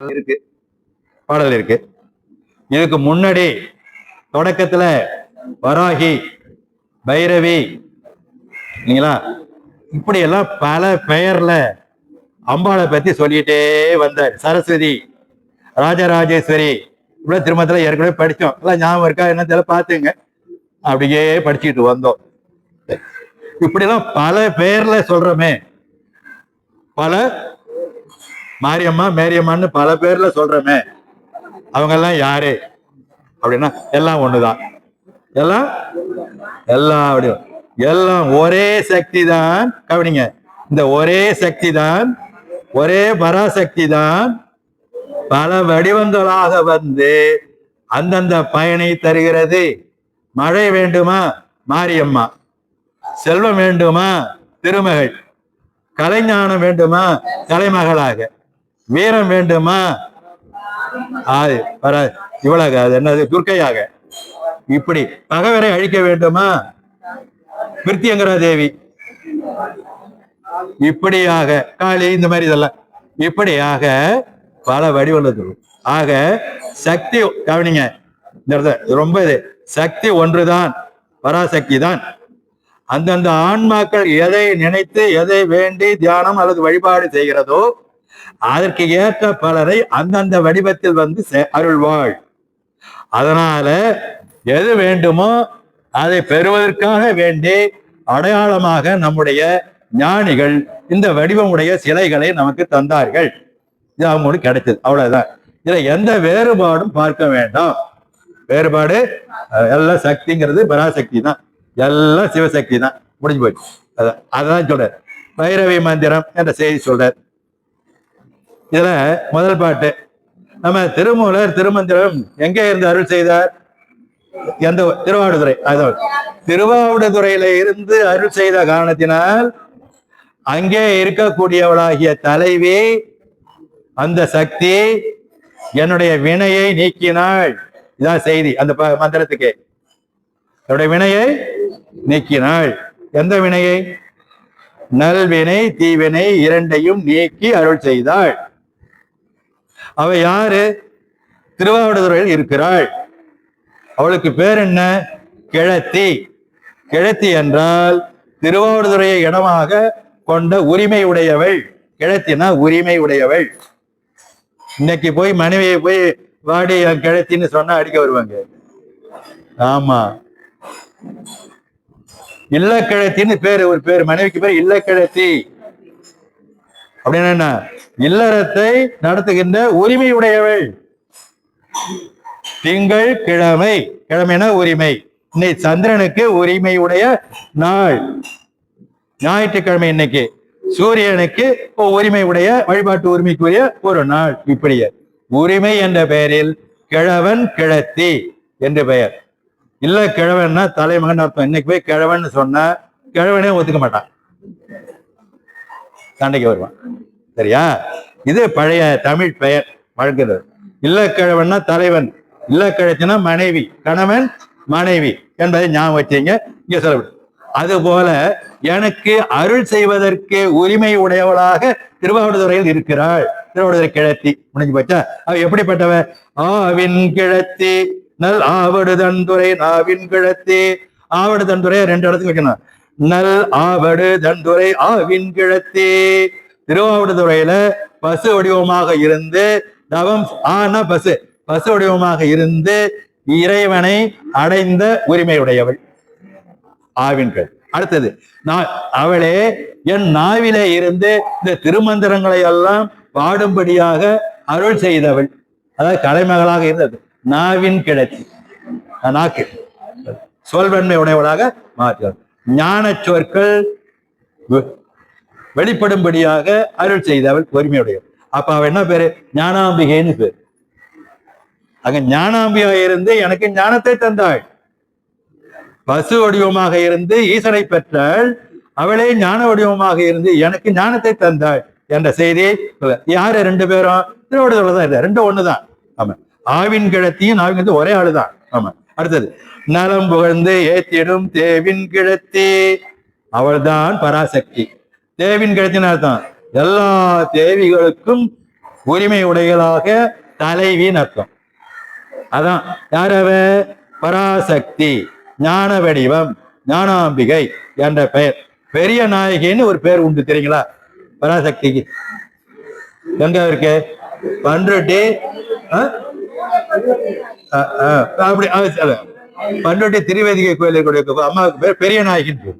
இருக்கு, பாடல் இருக்கு. இதுக்கு முன்னாடி தொடக்கத்துல வராகி, பைரவி, இல்லைங்களா, இப்படி எல்லாம் பல பெயர்ல அம்பாளை பத்தி சொல்லிட்டே வந்தார். சரஸ்வதி, ராஜராஜேஸ்வரி, இவ்வளவு திருமணத்துல ஏற்கனவே படிச்சோம். எல்லாம் ஞாபகம் இருக்கா என்ன தெரியல, பாத்துங்க. அப்படியே படிச்சுட்டு வந்தோம். இப்படி எல்லாம் பல பெயர்ல சொல்றோமே, பல மாரியம்மா மேரியம்மான்னு பல பேர்ல சொல்றோமே, அவங்க எல்லாம் யாரு அப்படின்னா எல்லாம் ஒண்ணுதான். எல்லாம் எல்லாம் அப்படி எல்லாம் ஒரே சக்தி தான். கவனிங்க, இந்த ஒரே சக்தி தான், ஒரே பராசக்தி தான் பல வடிவங்களாக வந்து அந்தந்த பயனை தருகிறது. மழை வேண்டுமா மாரியம்மா, செல்வம் வேண்டுமா திருமகள், கலைஞானம் வேண்டுமா கலைமகளாக, வீரம் வேண்டுமா இவளாக, அது என்னது துர்க்கையாக, இப்படி பகைவரை அழிக்க வேண்டுமா பிரித்தியங்கரா தேவி, இப்படியாக காளி, இந்த மாதிரி இதெல்லாம் இப்படியாக பல வடிவங்கள். ஆக சக்தி, கவனிங்க இந்த இடத்துல ரொம்ப இது, சக்தி ஒன்றுதான், பராசக்தி தான். அந்தந்த ஆன்மாக்கள் எதை நினைத்து எதை வேண்டி தியானம் அல்லது வழிபாடு செய்கிறதோ அதற்கு ஏற்ற பலரை அந்தந்த வடிவத்தில் வந்து அருள்வாள். அதனால எது வேண்டுமோ அதை பெறுவதற்காக வேண்டி அடையாளமாக நம்முடைய ஞானிகள் இந்த வடிவமுடைய சிலைகளை நமக்கு தந்தார்கள். இது அவங்களுக்கு கிடைச்சது, அவ்வளவுதான். இதுல எந்த வேறுபாடும் பார்க்க வேண்டாம். வேறுபாடு எல்லாம் சக்திங்கிறது பராசக்தி தான், எல்லாம் சிவசக்தி தான், முடிஞ்சு போச்சு. அதான் சொல்ற பைரவி மந்திரம் என்ற செய்தி சொல்றார். இதுல முதல் பாட்டு, நம்ம திருமூலர் திருமந்திரம் எங்கே இருந்து அருள் செய்தார்? எந்த? திருவாவடுதுறை. அதாவது திருவாவடுதுறையில இருந்து அருள் செய்த காரணத்தினால் அங்கே இருக்கக்கூடியவளாகிய தலைவி அந்த சக்தி என்னுடைய வினையை நீக்கினாள். இதான் செய்தி அந்த மந்திரத்துக்கு. என்னுடைய வினையை நீக்கினாள். எந்த வினையை? நல்வினை தீவினை இரண்டையும் நீக்கி அருள் செய்தாள். அவ யாரு? திருவாவடுதுறையில் இருக்கிறாள். அவளுக்கு பேர் என்ன? கிழத்தி. கிழத்தி என்றால் திருவாவடுதுறையை இடமாக கொண்ட உரிமை உடையவள். கிழத்தினா உரிமை உடையவள். இன்னைக்கு போய் மனைவியை போய் வாடி கிழத்தின்னு சொன்னா அடிக்க வருவாங்க. ஆமா, இல்லக்கிழத்தின்னு பேரு, ஒரு பேரு, மனைவிக்கு பேர் இல்லக்கிழத்தி. அப்படின்னா என்ன? இல்லறத்தை நடத்துகின்ற உரிமை உடையவள். திங்கள் கிழமை, கிழமைனா உரிமை. இன்னைக்கு சந்திரனுக்கு உரிமை உடைய நாள் ஞாயிற்றுக்கிழமை. இன்னைக்கு சூரியனுக்கு உரிமை உடைய வழிபாட்டு உரிமைக்குரிய ஒரு நாள். இப்படியே உரிமை என்ற பெயரில் கிழவன் கிழத்தி என்று பெயர். இல்ல கிழவன்னா தலைமகன் அர்த்தம். இன்னைக்கு போய் கிழவன் சொன்னா கிழவனே ஒத்துக்க மாட்டான், சண்டைக்கு வருவான். சரியா? இது பழைய தமிழ் பெயர் வழங்குறது. இல்ல கிழவன்னா தலைவன், இல்ல கிழத்தினா மனைவி, கணவன் மனைவி என்பதை ஞாபகம் வச்சீங்க. இங்க சொல்லப்படும். அது போல எனக்கு அருள் செய்வதற்கு உரிமை உடையவளாக திருவாவடுதுறையில் இருக்கிறாள். திருவாவடுதுறை கிழத்தி. முடிஞ்சு போச்சா? அவ எப்படிப்பட்டவ? ஆவின் கிழத்தி நல் ஆவடுதன்துறை நாவின் கிழத்தி. ஆவடுதன்துறை ரெண்டு இடத்துக்கு வைக்கணும். நல் ஆவடுதன்துறை ஆவின் கிழத்தி. திருவாவடுதுறையில பசு வடிவமாக இருந்து தவம் ஆன பசு வடிவமாக இருந்து இறைவனை அடைந்த உரிமையுடையவள் ஆவின்கள். அடுத்தது அவளே என் நாவிலே இருந்து இந்த திருமந்திரங்களை எல்லாம் பாடும்படியாக அருள் செய்தவள். அதாவது கலைமகளாக இருந்தது. நாவின் கிழத்தி, நாக்கு சொல்வன்மை உடையவளாக மாற்றினார். ஞான சொற்கள் வெளிப்படும்படியாக அருள் செய்தவள் உரிமையுடையவள். அப்ப அவ என்ன பேரு? ஞானாம்பிகைன்னு பேரு. அங்க ஞானாம்பியா இருந்து எனக்கு ஞானத்தை தந்தாள். பசு வடிவமாக இருந்து ஈசனை பெற்றாள். அவளே ஞான வடிவமாக இருந்து எனக்கு ஞானத்தை தந்தாள் என்ற செய்தியை யாரு? ரெண்டு பேரும் திருவள்ளுவர் தான் இல்லை, ரெண்டும் ஒண்ணுதான். ஆமா, ஆவின் கிழத்தியும் நாவின் கிழத்தி ஒரே ஆளுதான். ஆமா. அடுத்தது நலம் புகழ்ந்து ஏத்திடும் தேவின் கிழத்தி. அவள்தான் பராசக்தி. தேவின் கிழத்தின் அர்த்தம் எல்லா தேவிகளுக்கும் உரிமை உடைகளாக தலைவின்னு அர்த்தம். அதான் யாரவ? பராசக்தி, ஞான வடிவம், ஞானாம்பிகை என்ற பெயர். பெரிய நாயகின்னு ஒரு பேர் உண்டு தெரியுங்களா பராசக்திக்கு? எங்க இருக்கு? பண்ருட்டி. அப்படி பண்ருட்டி திருவேதிகை கோயிலுக்கு அம்மாவுக்கு பேர் பெரிய நாயகின்னு.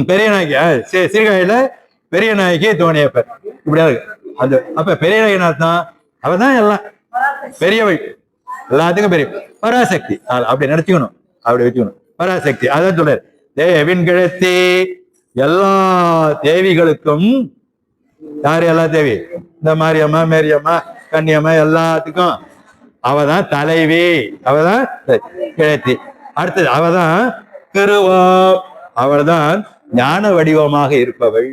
பெரிய நாயகி சீர்காழியில பெரிய நாயகி தோணியப்பர் இப்படியாது. அது அப்ப பெரிய நாயகி தான் அவதான் எல்லாம் பெரியவள், எல்லாத்துக்கும் பெரிய பராசக்தி. அப்படி நினைச்சுக்கணும், அப்படி வச்சுக்கணும். பராசக்தி அதான் சொல்றாரு, தேவின் கிழத்தி. எல்லா தேவிகளுக்கும் யாரு? எல்லா தேவி, இந்த மாரியம்மா, மேரியம்மா, கன்னியம்மா, எல்லாத்துக்கும் அவதான் தலைவி, அவதான் கிழத்தி. அடுத்தது அவதான் திருவா, அவள்தான் ஞான வடிவமாக இருப்பவள்.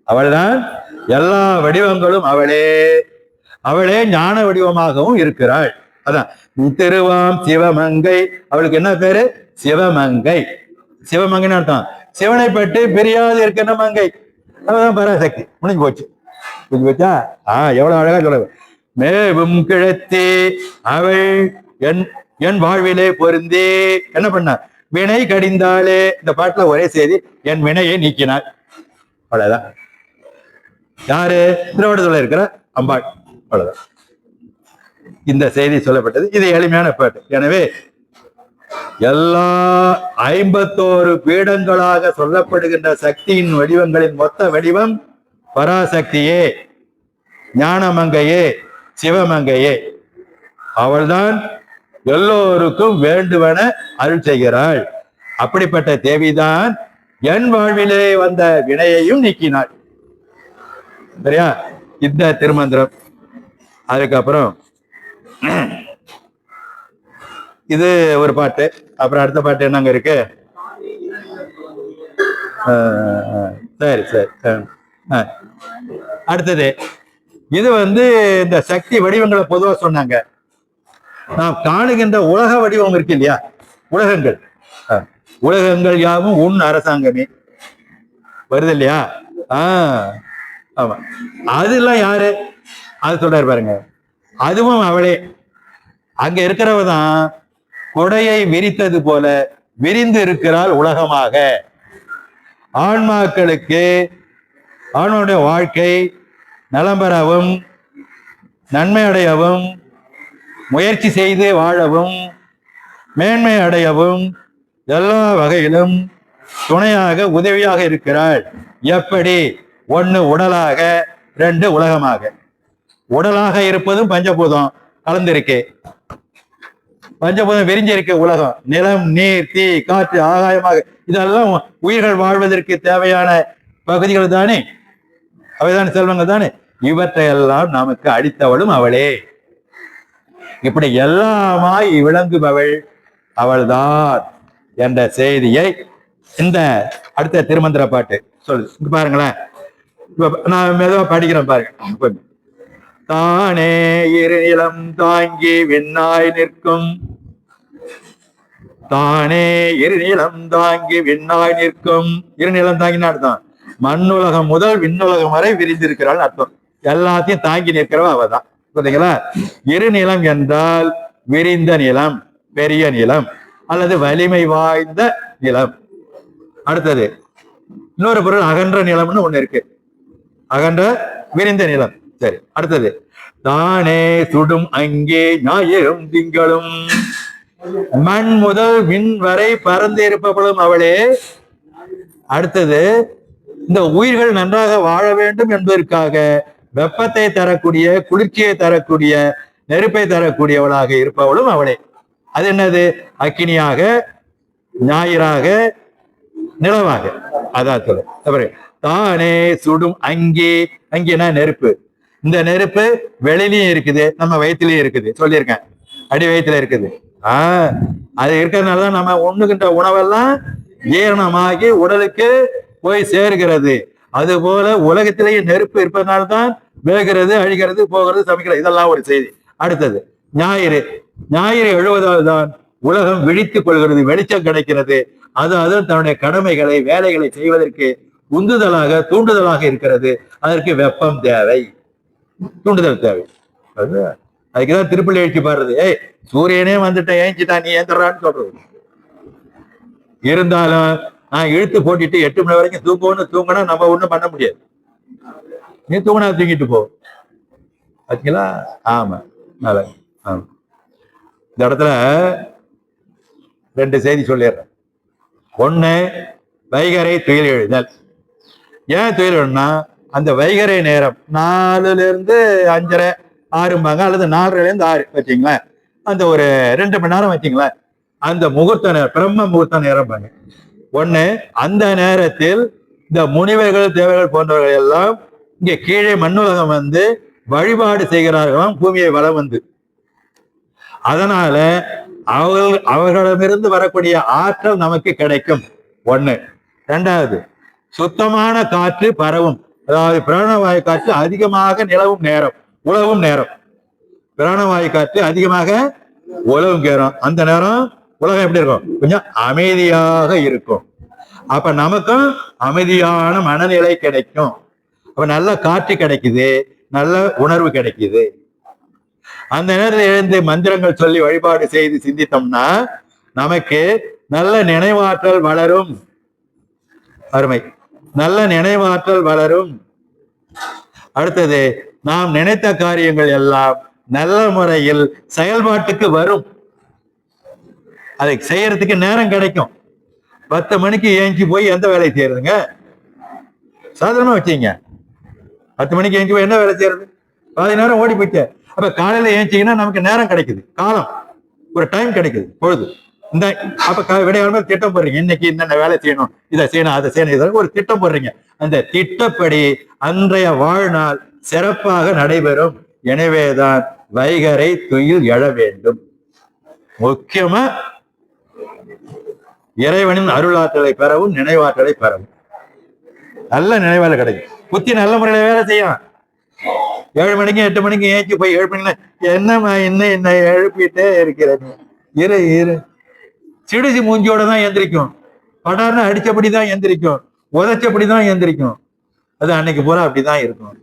அவள்தான் எல்லா வடிவங்களும் அவளே, அவளே ஞான வடிவமாகவும் இருக்கிறாள். அதான் திருவாம் சிவமங்கை. அவளுக்கு என்ன பேரு? சிவமங்கை. சிவமங்கைன்னு அர்த்தம் சிவனை பற்றி பிரியாது இருக்கிற மங்கை. அவதான் பராசக்தி. முடிஞ்சு போச்சு. புரிஞ்சு போச்சா? எவ்வளவு அழகா சொல்ல. மேவும் கிழத்தி அவள் என் வாழ்விலே பொருந்தி என்ன பண்ண? வினை கடிந்தாலே. இந்த பாட்டுல ஒரே செய்தி, என் வினையை நீக்கினாள். அவ்வளவுதான். யாரு? திருவண்ணாமலை இருக்கிற அம்பாள். அவ்வளவுதான் இந்த செய்தி சொல்லப்பட்டது. இது எளிமையான பாட்டு. எனவே எல்லா 51 பீடங்களாக சொல்லப்படுகின்ற சக்தியின் வடிவங்களின் மொத்த வடிவம் பராசக்தியே, ஞானமங்கையே, சிவமங்கையே. அவள்தான் எல்லோருக்கும் வேண்டுவன அருள் செய்கிறாள். அப்படிப்பட்ட தேவிதான் என் வாழ்விலே வந்த வினையையும் நீக்கினாள். சரியா? இந்த திருமந்திரம். அதுக்கப்புறம் இது ஒரு பாட்டு. அப்புறம் அடுத்த பாட்டு என்னங்க இருக்கு? சரி சரி. அடுத்தது இது இந்த சக்தி வடிவங்களை பொதுவா சொன்னாங்க. நாம் காணுகின்ற உலக வடிவம் இருக்கு இல்லையா? உலகங்கள், உலகங்கள் யாவும் உன் அரசாங்கமே வருது இல்லையா? ஆமா. அதெல்லாம் யாரு? அது சொல்றாரு பாருங்க. அதுவும் அவளே. அங்க இருக்கிறவதான் கொடையை விரித்தது போல விரிந்து இருக்கிறாள் உலகமாக. ஆன்மாக்களுக்கு ஆன்மாவுடைய வாழ்க்கை நலம் பெறவும், நன்மை அடையவும், முயற்சி செய்து வாழவும், மேன்மை அடையவும் எல்லா வகையிலும் துணையாக உதவியாக இருக்கிறாள். எப்படி? 1 உடலாக, 2 உலகமாக. உடலாக இருப்பதும் பஞ்சபூதம் கலந்திருக்கு. பஞ்சபூதம் விரிஞ்சிருக்கு உலகம். நிலம், நீர், தீ, காற்று, ஆகாயமாக. இதெல்லாம் உயிர்கள் வாழ்வதற்கு தேவையான பகுதிகள் தானே, அவைதான செல்வங்கள் தானே. இவற்றையெல்லாம் நமக்கு அளித்தவளும் அவளே. இப்படி எல்லாமாய் விளங்குபவள் அவள்தான் என்ற செய்தியை இந்த அடுத்த திருமந்திர பாட்டு சொல்லு. பாருங்களேன், நான் மெதுவா படிக்கிறேன் பாருங்க. தானே இரு நிலம் தாங்கி விண்ணாய் நிற்கும், தானே இரு நிலம் தாங்கி விண்ணாய் நிற்கும். இரு நிலம் தாங்கின அர்த்தம் மண்ணுலகம் முதல் விண்ணுலகம் வரை விரிந்திருக்கிறாள் அர்த்தம். எல்லாத்தையும் தாங்கி நிற்கிறவ அவதான். புரியுதுங்களா? இரு நிலம் என்றால் விரிந்த நிலம், பெரிய நிலம், அல்லது வலிமை வாய்ந்த நிலம். அடுத்தது இன்னொரு பொருள் அகன்ற நிலம்னு ஒண்ணு இருக்கு. அகன்ற விரிந்த நிலம். சரி. அடுத்தது தானே சுடும் அங்கே ஞாயிறும் திங்களும், மண் முதல் விண் வரை பறந்து இருப்பவளும் அவளே. அடுத்தது இந்த உயிர்கள் நன்றாக வாழ வேண்டும் என்பதற்காக வெப்பத்தை தரக்கூடிய, குளிர்ச்சியை தரக்கூடிய, நெருப்பை தரக்கூடியவளாக இருப்பவளும் அவளே. அது என்னது? அக்கினியாக, ஞாயிறாக, நிலவாக. அதான் சொல்ல. தானே சுடும் அங்கே. அங்கேனா நெருப்பு. இந்த நெருப்பு வெளியிலயும் இருக்குது, நம்ம வயிற்றுலயும் இருக்குது. சொல்லியிருக்கேன், அடி வயிற்றுல இருக்குது. அது இருக்கிறதுனாலதான் நம்ம உண்ணுகின்ற உணவெல்லாம் ஜீரணமாகி உடலுக்கு போய் சேர்கிறது. அது போல உலகத்திலேயே நெருப்பு இருப்பதனால்தான் வேகிறது, அழிகிறது, போகிறது, சமைக்கிறது. இதெல்லாம் ஒரு செய்தி. அடுத்தது ஞாயிறு. ஞாயிறு எழுவதால் தான் உலகம் விழித்துக் கொள்கிறது, வெளிச்சம் கிடைக்கிறது. அது தன்னுடைய கடமைகளை வேலைகளை செய்வதற்கு உந்துதலாக தூண்டுதலாக இருக்கிறது. அதற்கு வெப்பம் தேவை, தூண்டுதல் தேவை. அதுக்குதான் திருப்பள்ளி எழுச்சி பாடுறது, ஏய் சூரியனே வந்துட்ட ஏஞ்சிட்டா நீ ஏந்துறான்னு சொல்றது. இருந்தாலும் நான் இழுத்து போட்டுட்டு 8 மணி வரைக்கும் தூங்கினா நம்ம ஒண்ணும் பண்ண முடியாது. நீ தூங்கினா தூங்கிட்டு போ. ஆச்சுங்களா? ஆமா, ஆமா. இந்த இடத்துல 2 செய்தி சொல்லிடுறேன். ஒண்ணு, வைகறை துயில் எழுதல். ஏன் துயில் எழுதுனா, அந்த வைகறை நேரம் 4ல இருந்து 5:30 6 அல்லது 4:30ல இருந்து 6 வச்சுங்களேன். அந்த ஒரு 2 மணி நேரம் வச்சுங்களேன். அந்த முகூர்த்த நேரம், பிரம்ம முகூர்த்த நேரம் பாங்க. ஒண்ணு, அந்த நேரத்தில் இந்த முனிவர்கள் தேவர்கள் போன்றவர்கள் எல்லாம் இங்க கீழே மண்ணுலகம் வந்து வழிபாடு செய்கிறார்களாம், பூமியை வலம் வந்து. அதனால அவர்களிடமிருந்து வரக்கூடிய ஆற்றல் நமக்கு கிடைக்கும். ஒண்ணு. ரெண்டாவது, சுத்தமான காற்று பரவும். அதாவது பிராணவாயு காற்று அதிகமாக நிலவும் நேரம், உலவும் நேரம். பிராணவாயு காற்று அதிகமாக உலவும் நேரம். அந்த நேரம் உலகம் எப்படி இருக்கும்? கொஞ்சம் அமைதியாக இருக்கும். அப்ப நமக்கும் அமைதியான மனநிலை கிடைக்கும். அப்ப நல்ல காற்று கிடைக்குது, நல்ல உணர்வு கிடைக்குது. அந்த நேரத்தில் எழுந்து மந்திரங்கள் சொல்லி வழிபாடு செய்து சிந்தித்தோம்னா நமக்கு நல்ல நினைவாற்றல் வளரும். அருமை, நல்ல நினைவாற்றல் வளரும். அடுத்தது, நாம் நினைத்த காரியங்கள் எல்லாம் நல்ல முறையில் செயல்பாட்டுக்கு வரும். அதை செய்யறதுக்கு நேரம் கிடைக்கும். 10 மணிக்கு ஏஞ்சி போய் எந்த வேலையை செய்யறதுங்க? சாதாரணமா வச்சீங்க 10 மணிக்கு ஏஞ்சி போய் என்ன வேலை செய்யறது? பாதி நேரம் ஓடி போயிட்டு. அப்ப காலையில ஏஞ்சிங்கன்னா நமக்கு நேரம் கிடைக்குது, காலம், ஒரு டைம் கிடைக்குது, பொழுது. இந்த அப்ப விடையாளமே திட்டம் போடுறீங்க, இன்னைக்கு என்னென்ன வேலை செய்யணும், இதை செய்யணும், அதை செய்யணும், இதற்கு ஒரு திட்டம் போடுறீங்க. அந்த திட்டப்படி அன்றைய வாழ்நாள் சிறப்பாக நடைபெறும். எனவேதான் வைகறை துயில் எழ வேண்டும். முக்கியமா இறைவனின் அருளாற்றலை பெறவும் நினைவாற்றலை பெறவும். நல்ல நினைவாற்றல் கிடைக்கும். புத்தி நல்ல முறையில வேலை செய்யும். 7 மணிக்கு 8 மணிக்கு ஏஞ்சி போய் 7 மணிக்கு என்னம்மா என்ன எழுப்பிட்டே இருக்கிறது, இரு சிடிசி மூஞ்சியோட தான் எந்திரிக்கும். படார்னு அடிச்சபடிதான் எந்திரிக்கும், உதைச்சபடிதான் எந்திரிக்கும். அது அன்னைக்கு பூரா அப்படிதான் இருக்கும்.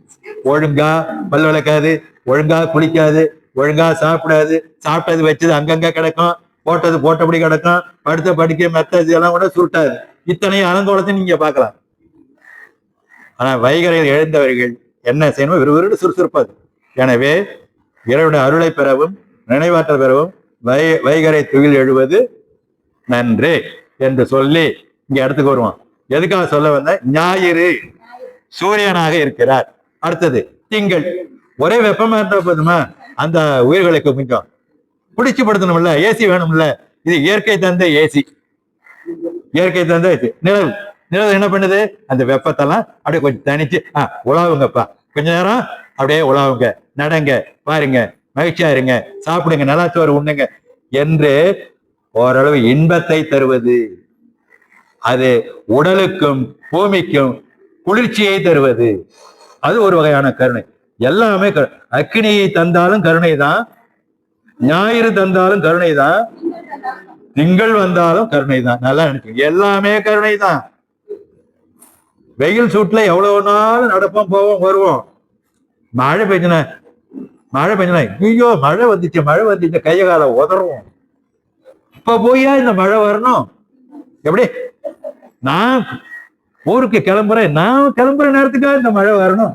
ஒழுங்கா பல் விளக்காது, ஒழுங்கா குளிக்காது, ஒழுங்கா சாப்பிடாது, சாப்பிட்டது வச்சது அங்கங்க கிடக்கும், போட்டது போட்டபடி கிடக்கும், படுத்த படுக்க மெத்தது எல்லாம் கூட சுருட்டாது. இத்தனையும் அலங்கோலத்தையும் நீங்க பார்க்கலாம். ஆனா வைகரையில் எழுந்தவர்கள் என்ன செய்யணும்? விறுவிறு சுறுசுறுப்பாது. எனவே இறைவனுடைய அருளை பெறவும் நினைவாற்றல் பெறவும் வைகறை துயில் எழுவது நன்று என்று சொல்லி இங்க இடத்துக்கு வருவான். எதுக்காக சொல்ல வந்த? ஞாயிறு சூரியனாக இருக்கிறார். அடுத்தது திங்கள். ஒரே வெப்பமா இருந்தா போதுமா? அந்த உயிர்களுக்கு கொஞ்சம் பிடிச்சு படுத்தணும்ல, ஏசி வேணும்ல. இது இயற்கை தந்த ஏசி, இயற்கை தந்த ஏசி. நிழல் என்ன பண்ணுது? அந்த வெப்பத்தெல்லாம் அப்படியே கொஞ்சம் தனிச்சு உலாவுங்கப்பா, கொஞ்ச நேரம் அப்படியே உலாவுங்க, நடங்க, பாருங்க, மகிழ்ச்சியா இருங்க, சாப்பிடுங்க, நல்லாச்சோறு உண்ணுங்க என்று ஓரளவு இன்பத்தை தருவது. அது உடலுக்கும் பூமிக்கும் குளிர்ச்சியை தருவது. அது ஒரு வகையான கருணை. எல்லாமே அக்கினியை தந்தாலும் கருணை தான், ஞாயிறு தந்தாலும் கருணை தான், திங்கள் வந்தாலும் கருணை தான். நல்லா நினைச்சு, எல்லாமே கருணை தான். வெயில் சூட்டுல எவ்வளவு நாள் நடப்போம், போவோம், வருவோம். மழை பெஞ்சினா ஐயோ மழை வந்துச்சு கைய கால உதறுவோம். இப்ப போயா இந்த மழை வரணும்? எப்படி? நான் ஊருக்கு கிளம்புறேன், நான் கிளம்புற நேரத்துக்காக இந்த மழை வரணும்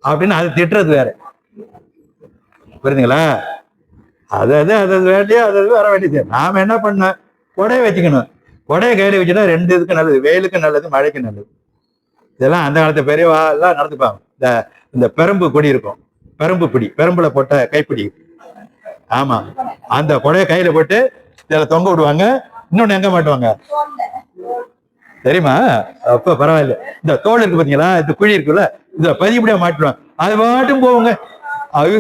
அப்படின்னு அது திட்டுறது வேற. புரியுதுங்களா? அது வேண்டிய அது வர வேண்டியது. நாம என்ன பண்ண, கொடையை வச்சுக்கணும். கொடையை கையில வச்சுன்னா 2 இதுக்கு நல்லது, வெயிலுக்கு நல்லது, மழைக்கு நல்லது. இதெல்லாம் அந்த காலத்து பெரியவா எல்லாம் நடந்துப்பாங்க. இந்த பெரம்பு கொடி இருக்கும், பெரம்பு பிடி, பெரம்புல போட்ட கைப்பிடி. ஆமா, அந்த கொடையை கையில போட்டு இதுல தொங்க விடுவாங்க. இன்னொன்னு எங்க மாட்டுவாங்க தெரியுமா? அப்ப பரவாயில்ல, இந்த தோல் இருக்கு பாத்தீங்களா, இந்த குழி இருக்குல்ல, இதுல பதிப்படியா மாட்டுவாங்க. அது பாட்டும் போவாங்க,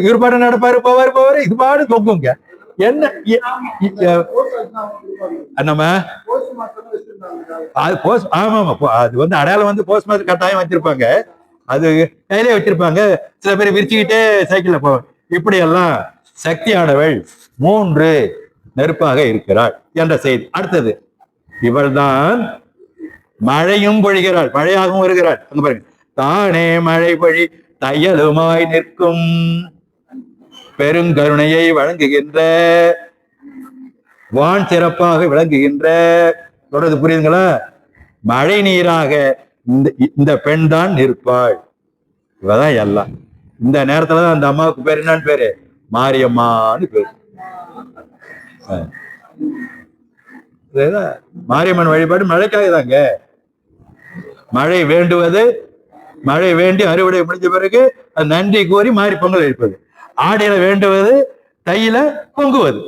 இவர் பாட்டு நடப்பாரு, போவாரு, இது பாட்டு தொங்குங்க. என்ன நம்ம அது போஸ்ட், ஆமா அது அடையாளம் போஸ்ட் மாஸ்டர் கட்டாயம் வச்சிருப்பாங்க. அது கையிலே வச்சிருப்பாங்க. சில பேர் விரிச்சுக்கிட்டே சைக்கிள்ல போவாங்க. இப்படி எல்லாம் சக்தியானவள் 3 நெருப்பாக இருக்கிறாள் என்ற செய்தி. அடுத்தது, இவள்தான் மழையும் பொழிகிறாள், மழையாகவும் வருகிறாள். அங்க பாருங்க, தானே மழை பொழி தையலுமாய் நிற்கும் பெருங்கருணையை வழங்குகின்ற வான் சிறப்பாக விளங்குகின்ற. தொடர்ந்து புரியுதுங்களா? மழை நீராக இந்த பெண் தான் நிற்பாள். இவதான் எல்லாம். இந்த நேரத்துலதான் அந்த அம்மாவுக்கு பேர் என்னன்னு பேரு? மாரியம்மான்னு பேரு. மாரியம்மன் வழிபாடு மழைக்காக தாங்க. மழை வேண்டுவது, மழை வேண்டி அறுவடை முடிஞ்ச பிறகு அது நன்றி கோரி மாறி பொங்கல் வைப்பது. ஆடையில வேண்டுவது, தையில பொங்குவது,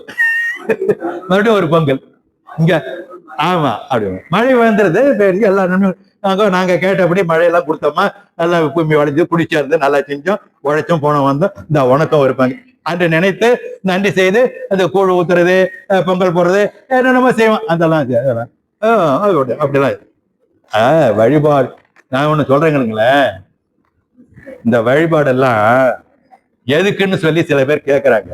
மறுபடியும் ஒரு பொங்கல் இங்க. ஆமா, அப்படி மழை வந்துருது. எல்லாம் நாங்க கேட்டபடி மழையெல்லாம் கொடுத்தோமா, நல்லா கும்மி வளைஞ்சு குடிச்சா இருந்து நல்லா செஞ்சோம், உழைச்சோம், போனோம், வந்தோம், இந்த உனக்கம் இருப்பாங்க அன்று நினைத்து நன்றி செய்து அந்த கூழ் ஊத்துறது, பொங்கல் போடுறது, என்னென்னமோ செய்வோம். அதெல்லாம் அப்படிலாம் வழிபாடு. நான் ஒண்ணு சொல்றேங்களுங்களேன், இந்த வழிபாடெல்லாம் எதுக்குன்னு சொல்லி சில பேர் கேட்கறாங்க.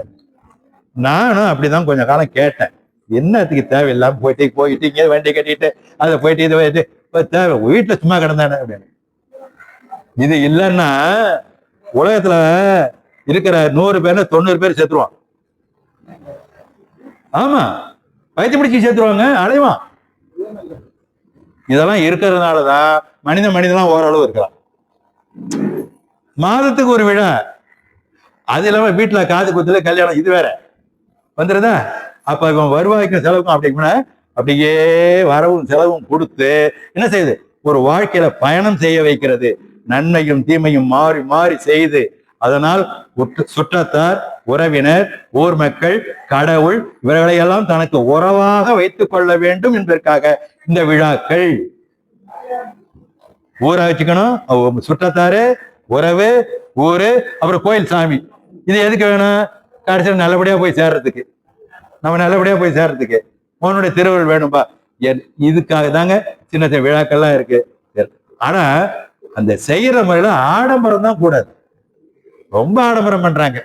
நானும் அப்படிதான் கொஞ்ச காலம் கேட்டேன். என்னத்துக்கு தேவையில்லாம போயிட்டு இங்கே வண்டி கட்டிட்டு அதை போயிட்டு இது போயிட்டு தேவை, வீட்டுல சும்மா கிடந்தானே அப்படின்னு. இது இல்லைன்னா உலகத்துல இருக்கிற 100 பேர்ல 90 பேர் செத்துருவான். ஆமா, வயிற்று பிடிச்சி செத்துருவாங்க, அலைவான். இதெல்லாம் இருக்கிறதுனாலதான் மனிதெல்லாம் ஓரளவு இருக்கலாம். மாதத்துக்கு ஒரு விழா, அது இல்லாம வீட்டுல காது குத்துல கல்யாணம், இது வேற வந்துருதா. அப்ப இவன் வருவாய்க்கும் செலவுக்கும் அப்படியே வரவும் செலவும் கொடுத்து என்ன செய்யுது? ஒரு வாழ்க்கையில பயணம் செய்ய வைக்கிறது. நன்மையும் தீமையும் மாறி மாறி செய்து, அதனால் சுற்றத்தார், உறவினர், ஊர் மக்கள், கடவுள், இவர்களையெல்லாம் தனக்கு உறவாக வைத்துக் கொள்ள வேண்டும் என்பதற்காக இந்த விழாக்கள். ஊரை வச்சுக்கணும், சுற்றத்தாரு, உறவு, ஊரு, அப்புறம் கோயில், சாமி. இது எதுக்கு வேணும்? கடைசியில் நல்லபடியா போய் சேர்றதுக்கு, நம்ம நல்லபடியா போய் சேர்றதுக்கு உன்னுடைய திருவள்ளுவர் வேணும்பா. இதுக்காக தாங்க சின்ன சின்ன விழாக்கள்லாம் இருக்கு. ஆனா அந்த செய்யற முறையில ஆடம்பரம் தான் கூடாது. ரொம்ப ஆடம்பரம் பண்றாங்க,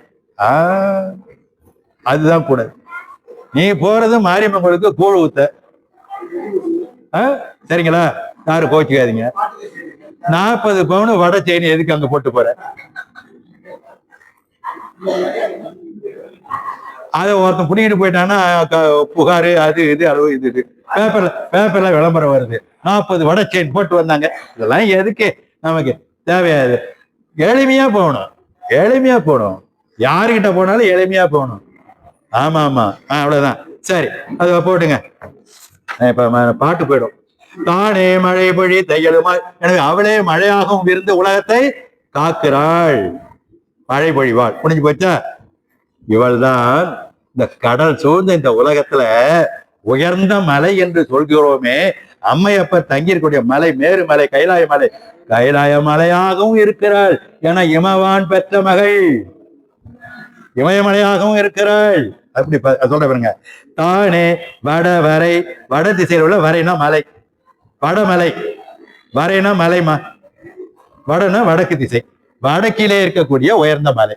அதுதான் கூடாது. நீ போறது மாரியம்மன் கோயிலுக்கு கூழ் ஊத்த, சரிங்களா? யாரும் கோச்சிக்காதீங்க. 40 பவுன் வடை செயின் எதுக்கு அங்க போட்டு போற? அதை ஒருத்தன் புடிங்கிட்டு போயிட்டான்னா புகாரு, அது இது அளவு இது பேப்பர்ல விளம்பரம் வருது. 40 வடை செயின் போட்டு வந்தாங்க. இதெல்லாம் எதுக்கு நமக்கு தேவையாது? எளிமையா போகணும், எளிமையா போகணும். யாருக்கிட்ட போனாலும் எளிமையா போகணும். ஆமா ஆமா, அவ்வளவுதான். சரி, அது போட்டுங்க. இப்ப பாட்டு போயிடும். தானே மழை பொழி தையலுமா, எனவே அவளே மழையாகவும் இருந்து உலகத்தை காக்கிறாள், மழை பொழிவாள். முடிஞ்சு போச்சா? இவள் தான் இந்த கடல் சூழ்ந்த இந்த உலகத்துல உயர்ந்த மலை என்று சொல்கிறோமே, அம்மையப்பர் தங்கியிருக்கூடிய மலை, மேருமலை, கைலாய மலை, கைலாய மலையாகவும் இருக்கிறாள். என இமவான் பெற்ற மகள் இமயமலையாகவும் இருக்கிறாள். அப்படி சொல்ற பாருங்க. தானே வடவரை, வட திசையில் உள்ள வரைனா மலை, வடமலை, வரைனா மலைமா, வடனா வடக்கு திசை, வடக்கிலே இருக்கக்கூடிய உயர்ந்த மலை,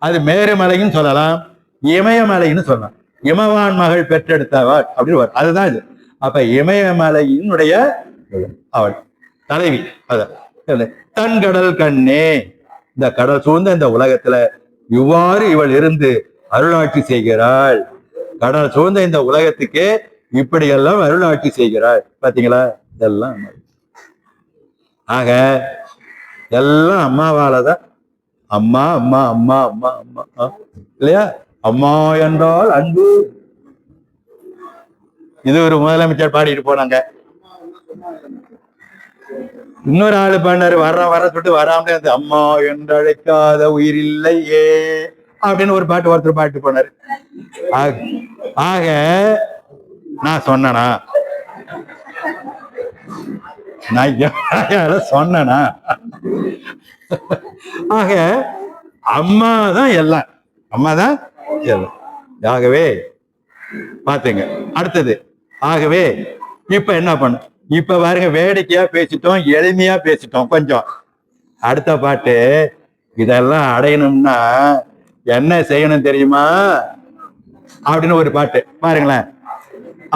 அது மேருமலைன்னு சொல்லலாம், இமயமலைன்னு சொல்லலாம். இமவான் மகள் பெற்றெடுத்தவள் அப்படின்னு வரும், அதுதான் இது. அப்ப இமயமலையினுடைய அவள் தலைவி. அத தன் கடல் கண்ணே, இந்த கடல் சூழ்ந்த இந்த உலகத்துல இவ்வாறு இவள் இருந்து அருளாட்சி செய்கிறாள். கடல் சூழ்ந்த இந்த உலகத்துக்கு இப்படியெல்லாம் அருளாட்சி செய்கிறாள். பாத்தீங்களா? இதெல்லாம் ஆக எல்லாம் அம்மாவாலதான். அம்மா அம்மா அம்மா அம்மா அம்மா இல்லையா? அம்மா என்றால் அன்பு. இது ஒரு முதலமைச்சர் பாடிட்டு போனாங்க. இன்னொரு ஆளு பாடினாரு, வர சொல்லிட்டு வராமலே அந்த அம்மா என்று அழைக்காத உயிர் இல்லையே அப்படின்னு ஒரு பாட்டு ஒருத்தர் பாடிட்டு போனாரு. ஆக நான் சொன்னனா, நான் சொன்னனா? ஆக அம்மாதான் எல்லாம், அம்மாதான் எல்லாம். ஆகவே பாத்துங்க. அடுத்தது, ஆகவே இப்ப என்ன பண்ண? இப்ப பாருங்க, வேடிக்கையா பேசிட்டோம், எளிமையா பேசிட்டோம் கொஞ்சம். அடுத்த பாட்டு, இதெல்லாம் அடையணும்னா என்ன செய்யணும் தெரியுமா? அப்படின்னு ஒரு பாட்டு பாருங்களேன்.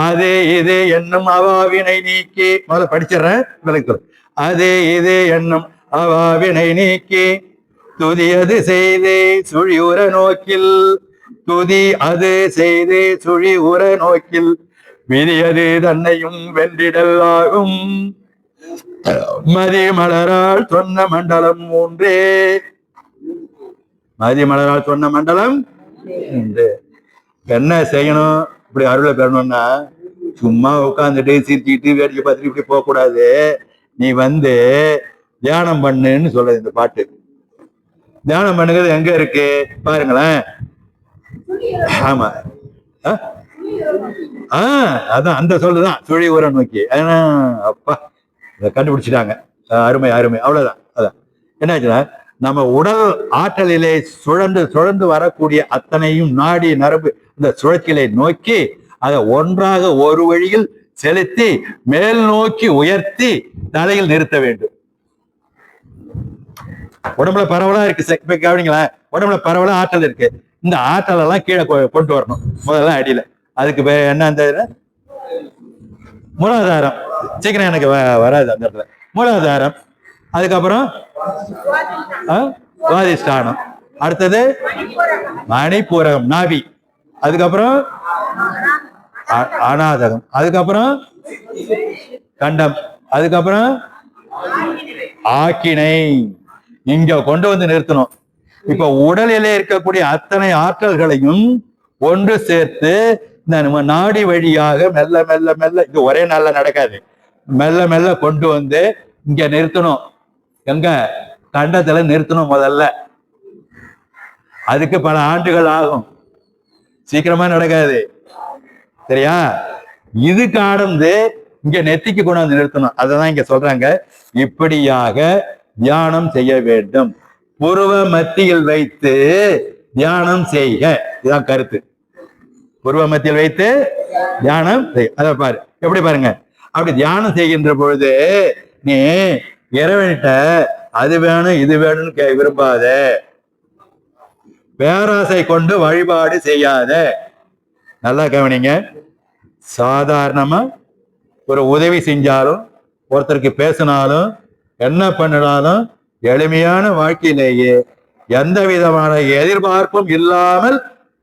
அது இது என்னும் அவாவினை நீக்கி, முதல்ல படிச்சிடறேன் விளக்கு. அது இது என்னும் அவாவினை நீக்கி துதி அது செய்து சுழி உர நோக்கில், துதி அது செய்து சுழி உர நோக்கில் விதியது தன்னையும் வென்றிடல் ஆகும். மதி மலரால் சொன்ன மண்டலம் மூன்றே, மதி மலரால் சொன்ன மண்டலம் மூன்று. என்ன செய்யணும் இப்படி அருளை பெறணும்னா, சும்மா உட்காந்துட்டு சிரிச்சுக்கிட்டு வேடிக்கை பார்த்துட்டு இப்படி போக கூடாது. நீ வந்து தியானம் பண்ணுன்னு சொல்றது இந்த பாட்டு. தியானம் பண்ணுங்கிறது எங்க இருக்கு பாருங்களேன். ஆமா, அதான் அந்த சொல்லுதான் சுழி உர நோக்கி. அப்பா கண்டுபிடிச்சிட்டாங்க. அருமை அருமை, அவ்வளவுதான். அதான் என்னாச்சுன்னா, நம்ம உடல் ஆற்றலிலே சுழந்து வரக்கூடிய அத்தனையும் நாடி நரம்பு இந்த சுழற்சிகளை நோக்கி அதை ஒன்றாக ஒரு வழியில் செலுத்தி மேல் நோக்கி உயர்த்தி தலையில் நிறுத்த வேண்டும். உடம்புல பரவலா இருக்கு, கவனிங்களா, உடம்புல பரவலா ஆற்றல் இருக்கு. இந்த ஆற்றல் எல்லாம் கீழே கொண்டு வரணும் முதல்ல அடியில. அதுக்கு என்ன, அந்த மூலாதாரம். சீக்கிரம் எனக்கு வராது அந்த இடத்துல. மூலாதாரம், அதுக்கப்புறம் சுவாதிஷ்டானம், அடுத்தது மணிப்பூரகம் நாபி, அதுக்கப்புறம் அநாதகம், அதுக்கப்புறம் கண்டம், அதுக்கப்புறம் ஆக்கினை. இங்க கொண்டு வந்து நிறுத்தணும். இப்ப உடலிலே இருக்கக்கூடிய அத்தனை ஆற்றல்களையும் ஒன்று சேர்த்து இந்த நாடி வழியாக மெல்ல மெல்ல மெல்ல, இது ஒரே நாள்ல நடக்காது, மெல்ல மெல்ல கொண்டு வந்து இங்க நிறுத்தணும். எங்க கண்டத்துல நிறுத்தணும் முதல்ல. அதுக்கு பல ஆண்டுகள் ஆகும், சீக்கிரமா நடக்காது, சரியா? இதுக்கு ஆடந்து இங்க நெத்திக்கு கொண்டாந்து நிறுத்தணும். அததான் இங்க சொல்றாங்க, இப்படியாக தியானம் செய்ய வேண்டும். புருவ மத்தியில் வைத்து தியானம் செய்க, இதுதான் கருத்து. புருவ மத்தியில் வைத்து தியானம் செய். அத பாரு எப்படி பாருங்க. அப்படி தியானம் செய்கின்ற பொழுது நீ இறைவன்கிட்ட அது வேணும் இது வேணும்னு விரும்பாத, பேராசை கொண்டு வழிபாடு செய்யாத. நல்லா கவனிங்க. சாதாரணமா ஒரு உதவி செஞ்சாலும், ஒருத்தருக்கு பேசினாலும், என்ன பண்ணினாலும் எளிமையான வாழ்க்கையிலேயே எந்த விதமான எதிர்பார்ப்பும் இல்லாமல்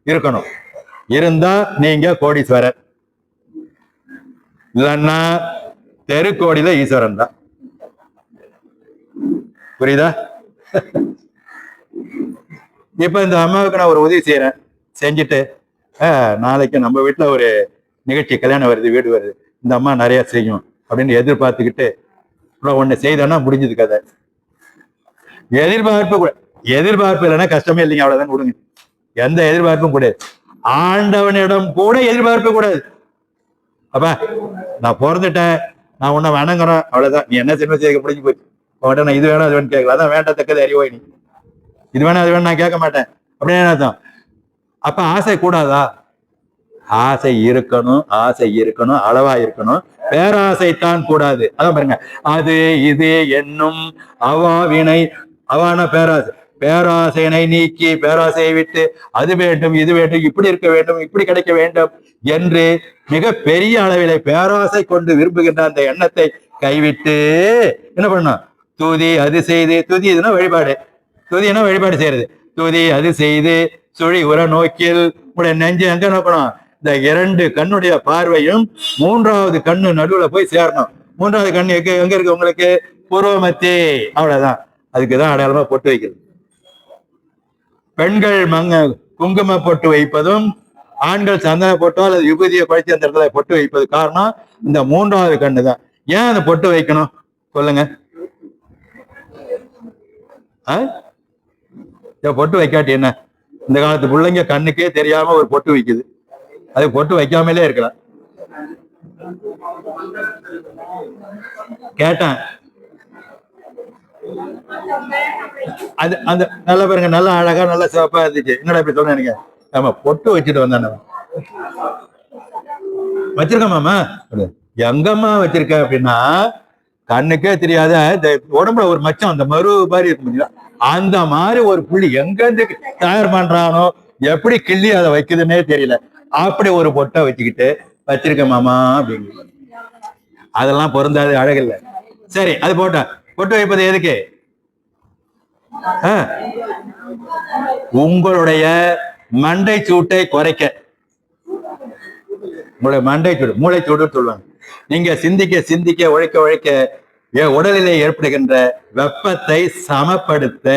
இருக்கணும். இருந்தா நீங்க கோடீஸ்வரர், இல்லைன்னா தெருக்கோடியில ஈஸ்வரன் தான். புரியுதா? இப்ப இந்த அம்மாவுக்கு நான் ஒரு உதவி செய்யறேன், செஞ்சுட்டு நாளைக்கு நம்ம வீட்டுல ஒரு நிகழ்ச்சி, கல்யாணம் வருது, வீடு வருது, இந்த அம்மா நிறைய செய்யும் அப்படின்னு எதிர்பார்த்துக்கிட்டு ஒண்ணு செய்தோன்னா முடிஞ்சது கதை. எதிர்பார்ப்பு கூட, எதிர்பார்ப்பு இல்லைன்னா கஷ்டமே இல்லைங்க, அவ்வளவுதான், கொடுங்க. எந்த எதிர்பார்ப்பும் கூடாது. ஆண்டவனிடம் கூட எதிர்பார்ப்பு கூடாது. அப்பா நான் பிறந்துட்டேன், நான் உன்னை வணங்குறேன், அவ்வளவுதான். நீ என்ன சினிமா செய்ய முடிஞ்சு போச்சு. உன்கிட்ட நான் இது வேணும் அது வேணும் கேட்கல, அதான் வேண்டத்தக்கது அறிவாய். நீ இது வேணும் அது வேணும் நான் கேட்க மாட்டேன் அப்படின்னு அர்த்தம். அப்ப ஆசை கூடாதா? ஆசை இருக்கணும், ஆசை இருக்கணும், அளவா இருக்கணும். பேராசைத்தான் கூடாது. அதான் பாருங்க, அது இது என்னும் அவாவினை, அவான பேராசை, பேராசையினை நீக்கி பேராசையை விட்டு அது வேண்டும் இது வேண்டும், இப்படி இருக்க வேண்டும், இப்படி கிடைக்க வேண்டும் என்று மிக பெரிய அளவிலே பேராசை கொண்டு விரும்புகின்ற அந்த எண்ணத்தை கைவிட்டு என்ன பண்ணும்? துதி அது செய்து, துதி இதுனா வழிபாடு, துதினா வழிபாடு செய்யறது. துதி அது செய்து சுழி உர நோக்கில், உடைய நெஞ்சு எங்க நோக்கணும்? இந்த இரண்டு கண்ணுடைய பார்வையும் மூன்றாவது கண்ணு நடுவுல போய் சேரணும். மூன்றாவது கண்ணு எங்க இருக்கு உங்களுக்கு? புருவமத்தி. அவ்வளவுதான். அதுக்குதான் அடையாளமா பொட்டு வைக்கிறது. பெண்கள் குங்கும பொட்டு வைப்பதும், ஆண்கள் சந்தன பொட்டோ அல்லது விபூதியை குறைச்சி அந்த இடத்துல பொட்டு வைப்பது காரணம் இந்த மூன்றாவது கண்ணு தான். ஏன் அந்த பொட்டு வைக்கணும் சொல்லுங்க? பொட்டு வைக்காட்டி என்ன? இந்த காலத்து பிள்ளைங்க கண்ணுக்கே தெரியாம ஒரு பொட்டு வைக்குது. அது பொட்டு வைக்காமலே இருக்கலாம். கேட்டேன், அது அந்த நல்லா பாருங்க, நல்லா அழகா நல்லா சிவப்பா இருந்துச்சு. என்னடா இப்படி சொல்றேன் எனக்கு? ஆமா, பொட்டு வச்சுட்டு வந்தானே. வச்சிருக்கேன் மாமா. எங்கம்மா வச்சிருக்க அப்படின்னா, கண்ணுக்கே தெரியாத இந்த உடம்புல ஒரு மச்சம், அந்த மறு மாதிரி இருக்கும், அந்த மாதிரி ஒரு புள்ளி எங்க இருந்து தயார் பண்றானோ, எப்படி கிள்ளி அதை வைக்குதுன்னே தெரியல. அப்படி ஒரு பொட்டை வச்சுக்கிட்டு வச்சிருக்க மாமா அப்படிங்க. அதெல்லாம் பொருந்தாது, அழகில்லை. சரி, அது போட்டா பொட்டு வைப்பது எதுக்கு? உங்களுடைய மண்டை சூட்டை குறைக்க. உங்களுடைய மண்டை சூடு, மூளை சூடுன்னு சொல்லுவாங்க. நீங்க சிந்திக்க சிந்திக்க, உழைக்க உழைக்க உடலிலே ஏற்படுகின்ற வெப்பத்தை சமப்படுத்த.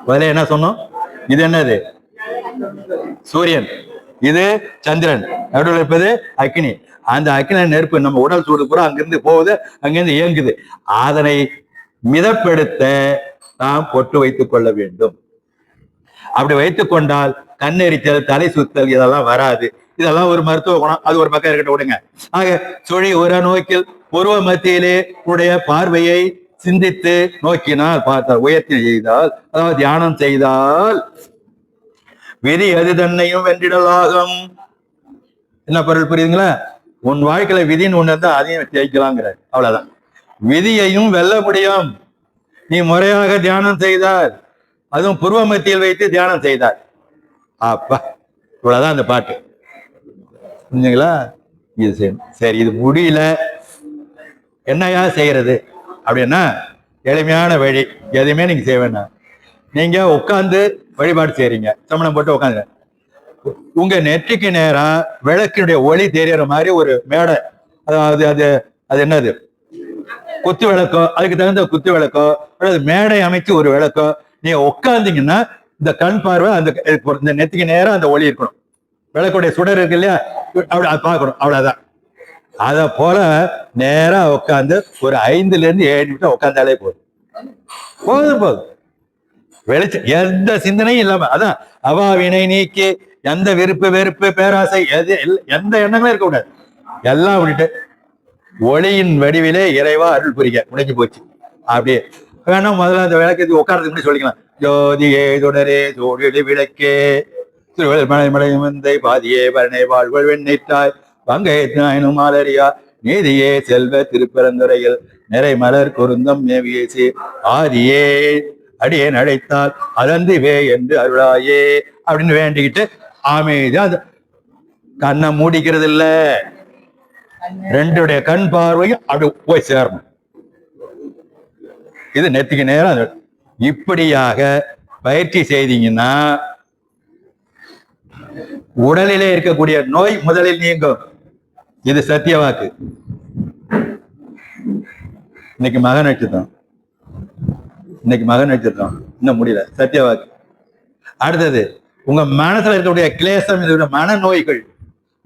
முதல்ல என்ன சொன்னோம்? இது என்னது? சூரியன். இது சந்திரன். நடுவில் இருப்பது அக்னி. அந்த அக்னி நெருப்பு நம்ம உடல் சூடு பூரா அங்கிருந்து போகுது, அங்கிருந்து இயங்குது. அதனை மிதப்படுத்த நாம் பொட்டு வைத்துக் கொள்ள வேண்டும். அப்படி வைத்துக் கொண்டால் கண்ணெரிச்சல், தலை சுத்தல் இதெல்லாம் வராது. இதெல்லாம் ஒரு மருத்துவ குணம். அது ஒரு பக்கம் இருக்கட்டும், விடுங்க. ஆக சுழி உர நோக்கில் புருவ மத்தியிலே உடைய பார்வையை சிந்தித்து நோக்கினால், பார்த்தால், உயர்த்தி செய்தால், அதாவது தியானம் செய்தால் விதி எது தன்னையும் வென்றிடலாகும். என்ன பொருள் புரியுதுங்களா? உன் வாழ்க்கையில விதின்னு ஒண்ணு இருந்தா அதையும் ஜெயிக்கலாங்கிற, அவ்வளவுதான். விதியையும் வெல்ல முடியும் நீ முறையாக தியானம் செய்தால், அதுவும் புருவ மத்தியில் வைத்து தியானம் செய்தால். அப்பா, இவ்வளவுதான் அந்த பாட்டு. புரிஞ்சுங்களா? இது செய்யணும். சரி, இது முடியல, என்னையா செய்யறது அப்படின்னா, எளிமையான வழி. எதுவுமே நீங்க செய்ய வேண்டாம். நீங்க உட்கார்ந்து வழிபாடு செய்றீங்க, சமணம் போட்டு உட்காந்து, உங்க நெற்றிக்கு நேரா விளக்கினுடைய ஒளி தெரியற மாதிரி ஒரு மேடை, அதாவது அது அது என்னது, குத்து விளக்கோ, அதுக்கு தகுந்த குத்து விளக்கோ அல்லது மேடை அமைச்சு ஒரு விளக்கோ நீங்க உட்கார்ந்தீங்கன்னா இந்த கண் பார்வை அந்த இந்த நெத்திக்கு நேரம் அந்த ஒளி இருக்கணும். விளக்குடைய சுடர் இருக்கு இல்லையா, அப்படி அது பார்க்கணும், அவ்வளவுதான். அத போல நேரா உட்காந்து ஒரு 5-7 நிமிஷம் உட்காந்தாலே போதும். போதும். வெளிச்சம், எந்த சிந்தனையும் இல்லாம, அதான் அவாவினை நீக்கி எந்த விருப்பு வெறுப்பு பேராசை எந்த எண்ணங்களும் இருக்கக்கூடாது. எல்லாம் விட்டுட்டு ஒளியின் வடிவிலே இறைவா அருள் புரிக, முடிஞ்சு போச்சு. அப்படியே வேணா முதல்ல அந்த விளக்கு உட்காரதுக்கு முன்னாடி சொல்லிக்கலாம். ஜோதியே தொடரே ஜோடி விளக்கே மலை மலை மந்தை பாதியே பரணை வாழ்வள் வெண்ணெய்த்தாய் பங்கையனும் மாலரியா நீதியே செல்வ திருப்பரந்துரையில் நிறை மலர் குருந்தம் மேவியேசி ஆதியே அடியேன் அழைத்தால் அதந்திவே என்று அருளாயே அப்படின்னு வேண்டிக்கிட்டு அமைதியா அது கண்ணை மூடிக்கிறது இல்ல, ரெண்டுடைய கண் பார்வையும் அப்படி போய் சேரணும். இது நெத்திக்கு நேரம். இப்படியாக பயிற்சி செய்தீங்கன்னா உடலிலே இருக்கக்கூடிய நோய் முதலில் நீங்கும். இது சத்திய வாக்கு. இன்னைக்கு மக நட்சத்திரம், இன்னும் முடியல, சத்திய வாக்கு. அடுத்தது உங்க மனசுல இருக்கக்கூடிய கிளேசம், இதோட மன நோய்கள்,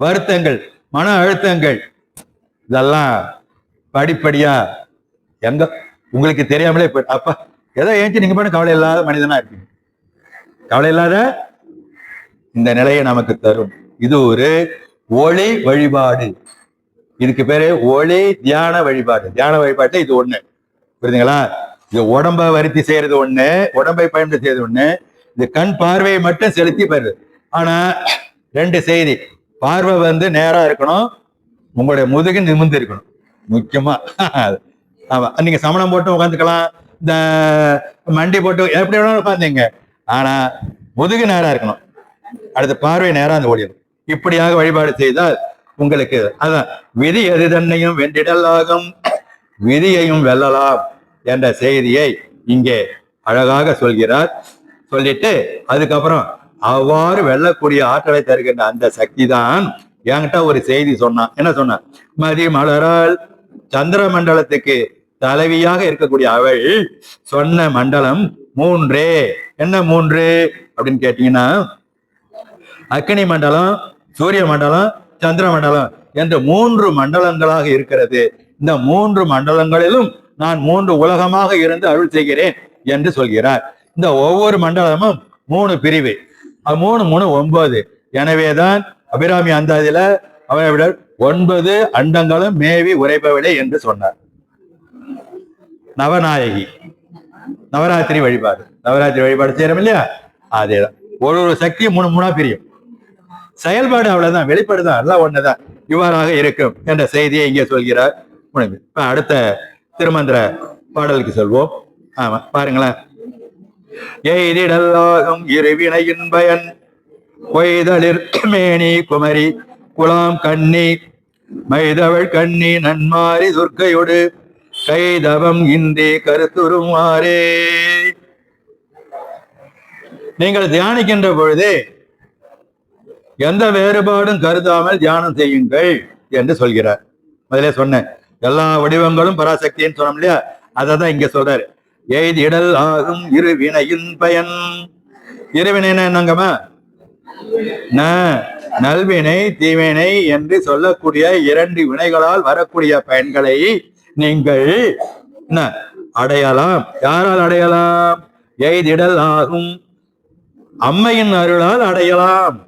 வருத்தங்கள், மன அழுத்தங்கள், இதெல்லாம் படிப்படியா எங்க உங்களுக்கு தெரியாமலே போய் அப்பா ஏதோ ஏஞ்சி நீங்க பண்ண கவலை இல்லாத மனிதனா இருக்கீங்க. கவலை இல்லாத இந்த நிலையை நமக்கு தரும். இது ஒரு ஒளி வழிபாடு. இதுக்கு பேரு ஒளி தியான வழிபாடு. தியான வழிபாட்டு இது ஒண்ணு, புரியுதுங்களா? இது உடம்பை வருத்தி செய்யறது ஒண்ணு, உடம்பை பயன்படுத்தி செய்யறது ஒண்ணு. இது கண் பார்வையை மட்டும் செலுத்தி போயிருது. ஆனா 2 செய்தி. பார்வை நேரா இருக்கணும், உங்களுடைய முதுகு நிமிர்ந்து இருக்கணும் முக்கியமா. ஆமா, நீங்க சமணம் போட்டு உட்காந்துக்கலாம், இந்த மண்டி போட்டு எப்படி வேணாலும் உட்காந்தீங்க, ஆனா முதுகு நேரா இருக்கணும். அடுத்த பார்வை நேரா அந்த ஓடிடும். இப்படியாக வழிபாடு செய்தால் உங்களுக்கு அதான் விதி எது தன்னையும் வென்றிடலாகும், விதியையும் வெல்லலாம் என்ற செய்தியை இங்கே அழகாக சொல்கிறார். சொல்லிட்டு அதுக்கப்புறம் அவ்வாறு வெல்லக்கூடிய ஆற்றலை தருகின்ற அந்த சக்தி தான் என்கிட்ட ஒரு செய்தி சொன்னான். என்ன சொன்னான்? மதி மலரால் சந்திர மண்டலத்துக்கு தலைவியாக இருக்கக்கூடிய அவள் சொன்ன மண்டலம் 3. என்ன 3 அப்படின்னு கேட்டீங்கன்னா, அக்னி மண்டலம், சூரிய மண்டலம், சந்திர மண்டலம் என்ற 3 மண்டலங்களாக இருக்கிறது. இந்த 3 மண்டலங்களிலும் நான் 3 உலகமாக இருந்து அருள் செய்கிறேன் என்று சொல்கிறார். இந்த ஒவ்வொரு மண்டலமும் 3 பிரிவு, 3 3 9. எனவேதான் அபிராமி அந்தாதியில அவரை விட 9 அண்டங்களும் மேவி உரைபவளே என்று சொன்னார். நவநாயகி, நவராத்திரி வழிபாடு செய்யறோம் இல்லையா, அதேதான். ஒரு சக்தியும் 3 3 பிரியும். செயல்பாடு அவ்வளவுதான், வெளிப்பாடுதான், எல்லாம் ஒண்ணுதான். இவ்வாறாக இருக்கும் என்ற செய்தியை இங்கே சொல்கிறார். இப்ப அடுத்த திருமந்திர பாடலுக்கு சொல்வோம். ஆமா, பாருங்களேன். எய்திடல்லாகும் இருவினையின் பயன் கொய்தளிர் மேனி குமரி குலாம் கண்ணி மைதவள் கண்ணி நன்மாரி துர்க்கையொடு கைதவம் இன்றி கருத்துருமாறே. நீங்கள் தியானிக்கின்ற பொழுது எந்த வேறுபாடும் கருதாமல் தியானம் செய்யுங்கள் என்று சொல்கிறார். முதலே சொன்னேன், எல்லா வடிவங்களும் பராசக்தின்னு சொன்னோம் இல்லையா, அதை தான் இங்க சொல்றாரு. எய்திடல் ஆகும் இரு வினையின் பயன். இருவினை என்னங்கம்மா? நல்வினை தீவினை என்று சொல்லக்கூடிய 2 வினைகளால் வரக்கூடிய பயன்களை நீங்கள் அடையலாம். யாரால் அடையலாம்? எய்திடல் ஆகும், அம்மையின் அருளால் அடையலாம்.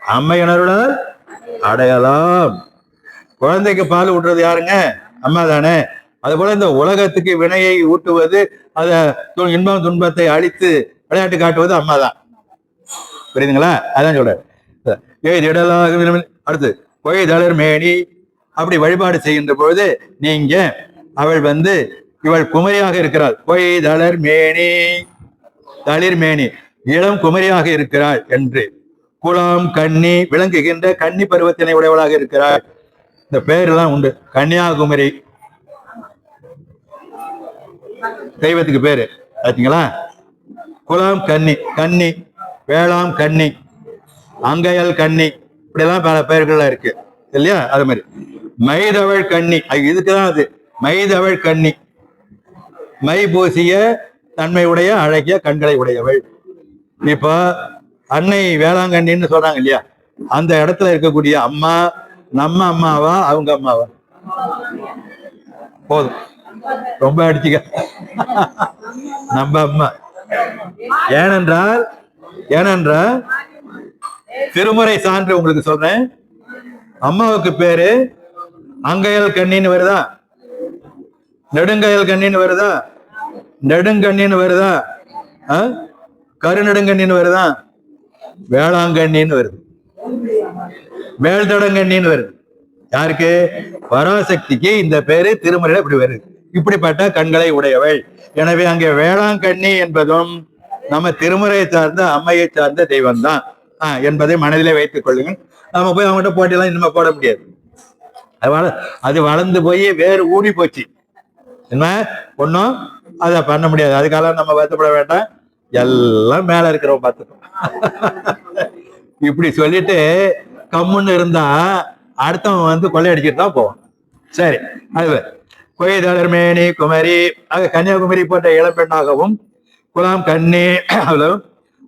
அம்மையின் அருளால் அடையலாம். குழந்தைக்கு பால் ஊட்டுறது யாருங்க? அம்மா தானே. அதுபோல இந்த உலகத்துக்கு வினையை ஊட்டுவது, அத இன்பம் துன்பத்தை அழித்து விளையாட்டு காட்டுவது அம்மா தான். புரியுதுங்களா? அதான் சொல்ற. அடுத்து கொய்தளர் மேனி. அப்படி வழிபாடு செய்கின்ற பொழுது நீங்க அவள் இவள் குமரியாக இருக்கிறாள். கொய்தளர் மேனி, தளிர் மேனி, இளம் குமரியாக இருக்கிறாள் என்று. குளம் கன்னி, விளங்குகின்ற கன்னி பருவத்தினை உடையவளாக இருக்கிறாள். இந்த பேரெல்லாம் உண்டு. கன்னியாகுமரி தெய்வத்துக்கு பேரு ஆச்சுங்களா. குளம் கன்னி, கன்னி வேளாம் கன்னி, அங்கையல் கன்னி, இப்படிலாம் பல பெயர்கள்லாம் இருக்கு இல்லையா? அது மாதிரி மைதவள் கன்னி, இதுக்குதான் அது மைதவள் கன்னி. மை பூசிய தன்மை உடைய அழகிய கண்களை உடையவள். இப்ப அன்னை வேளாங்கண்ணின்னு சொல்றாங்க இல்லையா, அந்த இடத்துல இருக்கக்கூடிய அம்மா நம்ம அம்மாவா அவங்க அம்மாவா? போதும், ரொம்ப அடிச்சுக்க. நம்ம அம்மா. ஏனென்றால் திருமுறை சான்று உங்களுக்கு சொல்றேன். அம்மாவுக்கு பேரு அங்கையல் கண்ணின்னு வருதா? நெடுங்கையல் கண்ணின்னு வருதா? நெடுங்கண்ணின்னு வருதா? கருநெடுங்கண்ணின்னு வருதா? வேளாங்கண்ணின்னு வருது. மேல்தடங்கண்ணின்னு வருது. யாருக்கு? பராசக்திக்கு இந்த பேரு திருமுறையில இப்படி வருது. இப்படிப்பட்ட கண்களை உடையவள். எனவே அங்கே வேளாங்கண்ணி என்பதும் நம்ம திருமுறையை சார்ந்த அம்மையை சார்ந்த தெய்வம் தான் என்பதை மனதிலே வைத்துக் கொள்ளுங்கள். நம்ம போய் அவங்ககிட்ட போட்டியெல்லாம் இனிமே போட முடியாது. அது வளர்ந்து போய் வேறு ஊடி போச்சு. என்ன ஒன்னும் அதை பண்ண முடியாது. அதுக்காக நம்ம வருத்தப்பட வேண்டாம். எல்லாம் மேல இருக்கிறவங்க பார்த்துக்கோ. இப்படி சொல்லிட்டு கம்முன்னு இருந்தா அடுத்தவன் கொள்ளையடிச்சிட்டு தான் போவான். சரி, அது கொய்தளர் மேனி குமரி, கன்னியாகுமரி போன்ற இளம்பெண்ணாகவும், குலாம் கண்ணி,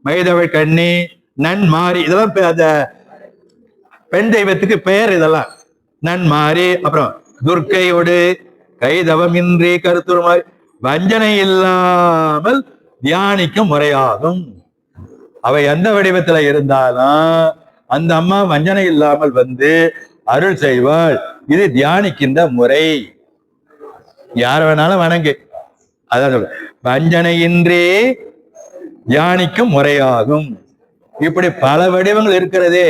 மைதவள் கண்ணி, நன்மாரி, இதெல்லாம் அந்த பெண் தெய்வத்துக்கு பெயர். இதெல்லாம் நன்மாரி. அப்புறம் துர்க்கையோடு கைதவமின்றி கருத்துருமாறி, வஞ்சனை இல்லாமல் தியானிக்கும் முறையாகும். அவை எந்த வடிவத்துல இருந்தாலும் அந்த அம்மா வஞ்சனை இல்லாமல் அருள் செய்வாள். இது தியானிக்கின்ற முறை. யார வேணாலும் வணங்கு. அதான் சொல்ற, வஞ்சனையின்றி தியானிக்கும் முறையாகும். இப்படி பல வடிவங்கள் இருக்கிறதே.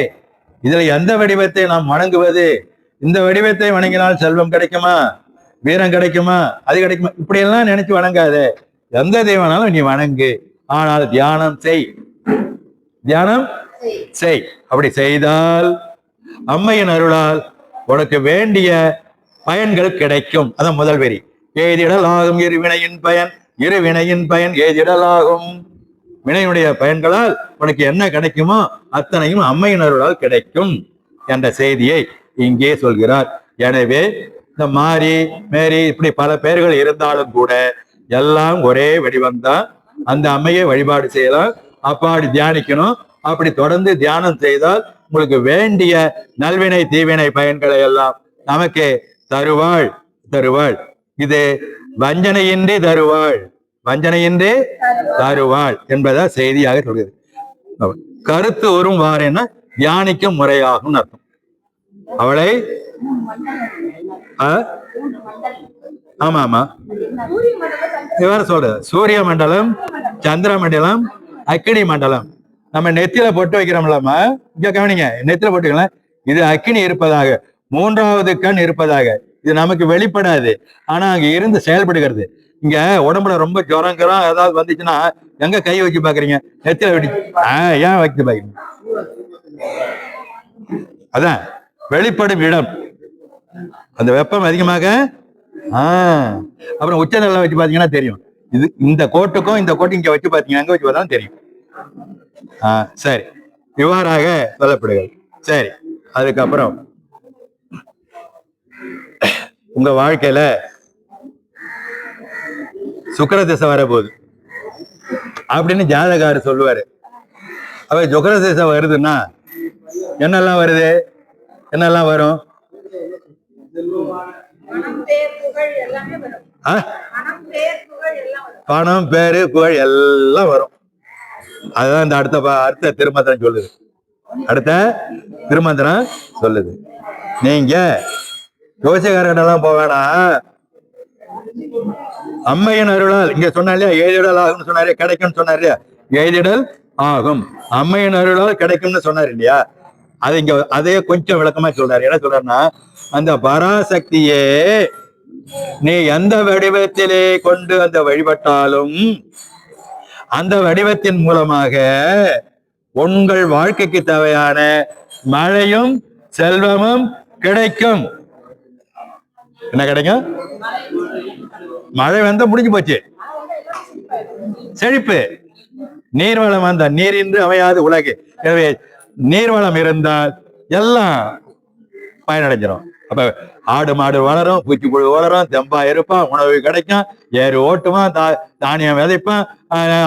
இதுல எந்த வடிவத்தை நாம் வணங்குவது? இந்த வடிவத்தை வணங்கினால் செல்வம் கிடைக்குமா, வீரம் கிடைக்குமா, அது கிடைக்குமா, இப்படி எல்லாம் நினைச்சு வணங்காதே. எந்த தெய்வனாலும் நீ வணங்கு. ஆனால் தியானம் செய், தியானம் செய். அப்படி செய்தால் அம்மையின் அருளால் உனக்கு வேண்டிய பயன்கள் கிடைக்கும். அதான் முதல் வரி. ஏதிடல் ஆகும் இருவினையின் பயன், இருவினையின் பயன் ஏதிடல் ஆகும். வினையுடைய பயன்களால் உனக்கு என்ன கிடைக்குமோ அத்தனையும் அம்மையின் அருளால் கிடைக்கும் என்ற செய்தியை இங்கே சொல்கிறார். எனவே இந்த மாரி மேரி இப்படி பல பெயர்கள் இருந்தாலும் கூட எல்லாம் ஒரே வடிவம்தான். அந்த அம்மையை வழிபாடு செய்யலாம். அப்பாடி தியானிக்கணும். அப்படி தொடர்ந்து தியானம் செய்தால் உங்களுக்கு வேண்டிய நல்வினை தீவினை பயன்களை எல்லாம் நமக்கு தருவாள் தருவாள். இது வஞ்சனையின்றி தருவாள், வஞ்சனையின்றி தருவாள் என்பதா செய்தியாக சொல்கிறது. கருத்து வரும் வாரேன்னா தியானிக்கும் முறையாகும் அர்த்தம். அவளை ஆமா ஆமா இவ்வாறு சொல்றது. சூரிய மண்டலம், சந்திர மண்டலம், அக்கினி மண்டலம். நம்ம நெத்தியில பொட்டு வைக்கிறோம்லாமா, இங்க கவனிங்க, நெத்தியில பொட்டு வைக்கலாம். இது அக்கினி இருப்பதாக, மூன்றாவது கண் இருப்பதாக. இது நமக்கு வெளிப்படாது, ஆனா அங்க இருந்து செயல்படுகிறது. இங்க உடம்புல ரொம்ப ஜுரம் ஏதாவது வந்துச்சுன்னா எங்க கை வச்சு பாக்குறீங்க? நெத்தியில வெட்டி ஏன் வைக்க பாக்குறீங்க? அதான் வெளிப்படும் இடம். அந்த வெப்பம் அதிகமாக அப்புறம் உச்ச நிலை வச்சு பாத்தீங்கன்னா தெரியும். இது இந்த கோட்டுக்கும் இந்த கோட்டு இங்க வச்சு பாத்தீங்கன்னா அங்க வச்சு பார்த்தா தெரியும். சரி, இவ்வாறாக சொல்லப்படுகிறது. சரி, அதுக்கப்புறம் உங்க வாழ்க்கையில சுக்கிர திசை வரப்போகுது அப்படின்னு ஜாதகாரு சொல்லுவாரு. அவ சுக்கிர திசை வருதுன்னா என்னெல்லாம் வருது, என்னெல்லாம் வரும்? பணம், பேரு, புகழ் எல்லாம் வரும். அதுதான் இந்த அடுத்த திருமந்திரம் சொல்லுது. அடுத்த திருமந்திரம் சொல்லுது, நீங்க ஜோசியக்காரன் போவேனா, அம்மையின் அருளால் இங்க சொன்னா இல்லையா, எய்திடல் ஆகும்னு சொன்னாரு, கிடைக்கும்னு சொன்னாரு இல்லையா, எய்திடல் ஆகும் அம்மையின் அருளால் கிடைக்கும்னு சொன்னாரு இல்லையா. அது இங்க அதையே கொஞ்சம் விளக்கமா சொல்றாரு. என்ன சொல்றாருன்னா, அந்த பராசக்தியே நீ எந்த வடிவத்திலே கொண்டு அந்த வழிபட்டாலும் அந்த வடிவத்தின் மூலமாக உங்கள் வாழ்க்கைக்கு தேவையான மழையும் செல்வமும் கிடைக்கும். என்ன கிடைக்கும்? மழை வந்தா முடிஞ்சு போச்சு, செழிப்பு. நீர்வளம் வந்தா நீரின்றி அமையாது உலகு. எனவே நீர்வளம் இருந்தால் எல்லாம் பயனடைஞ்சிடும். அப்ப ஆடு மாடு வளரும், பூச்சிப்புழு வளரும், தெம்பா இருப்பான், உணவு கிடைக்கும், ஏறு ஓட்டுவான், தானியம் விதைப்பான்,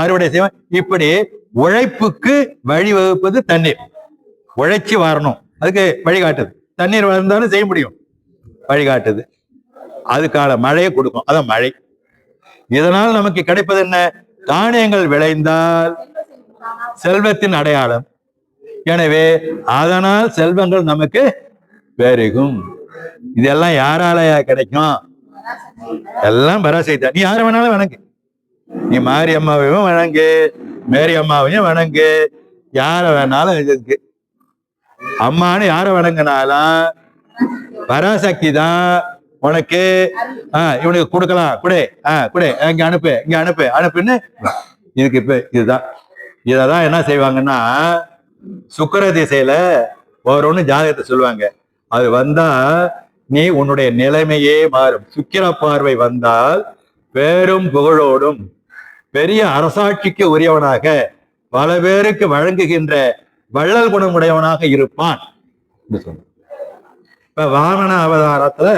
அறுவடை செய்வான். இப்படி உழைப்புக்கு வழிவகுப்பது தண்ணீர். உழைச்சி வரணும், அதுக்கு வழிகாட்டுது. தண்ணீர் வளர்ந்தாலும் செய்ய முடியும், வழிகாட்டுது. அதுக்கான மழையை கொடுக்கும், அதான் மழை. இதனால் நமக்கு கிடைப்பது என்ன? தானியங்கள் விளைந்தால் செல்வத்தின் அடையாளம். எனவே அதனால் செல்வங்கள் நமக்கு பெருகும். இதெல்லாம் யாரால கிடைக்கும்? எல்லாம் பராசக்தி. நீ யாரை வேணாலும் வணங்கு, நீ மாரி அம்மாவையும் வணங்கு, மேரி அம்மாவையும் வணங்கு, யார வேணாலும் இருக்கு. அம்மானு யார வணங்கினாலும் பராசக்தி தான் உனக்கு இவனுக்கு கொடுக்கலாம், குடே குடே, இங்க அனுப்பு, இங்க அனுப்பு, அனுப்புன்னு. இதுக்கு இப்ப இதுதான். இததான் என்ன செய்வாங்கன்னா, சுக்கிர திசையில வரும்னு ஜாதகத்தை சொல்லுவாங்க. அது வந்தா நீ உன்னுடைய நிலைமையே மாறும். சுக்கிர பார்வை வந்தால் பேரும் புகழோடும் பெரிய அரசாட்சிக்கு உரியவனாக பல பேருக்கு வழங்குகின்ற வள்ளல் குணமுடையவனாக இருப்பான். இப்ப வாமன அவதாரத்துல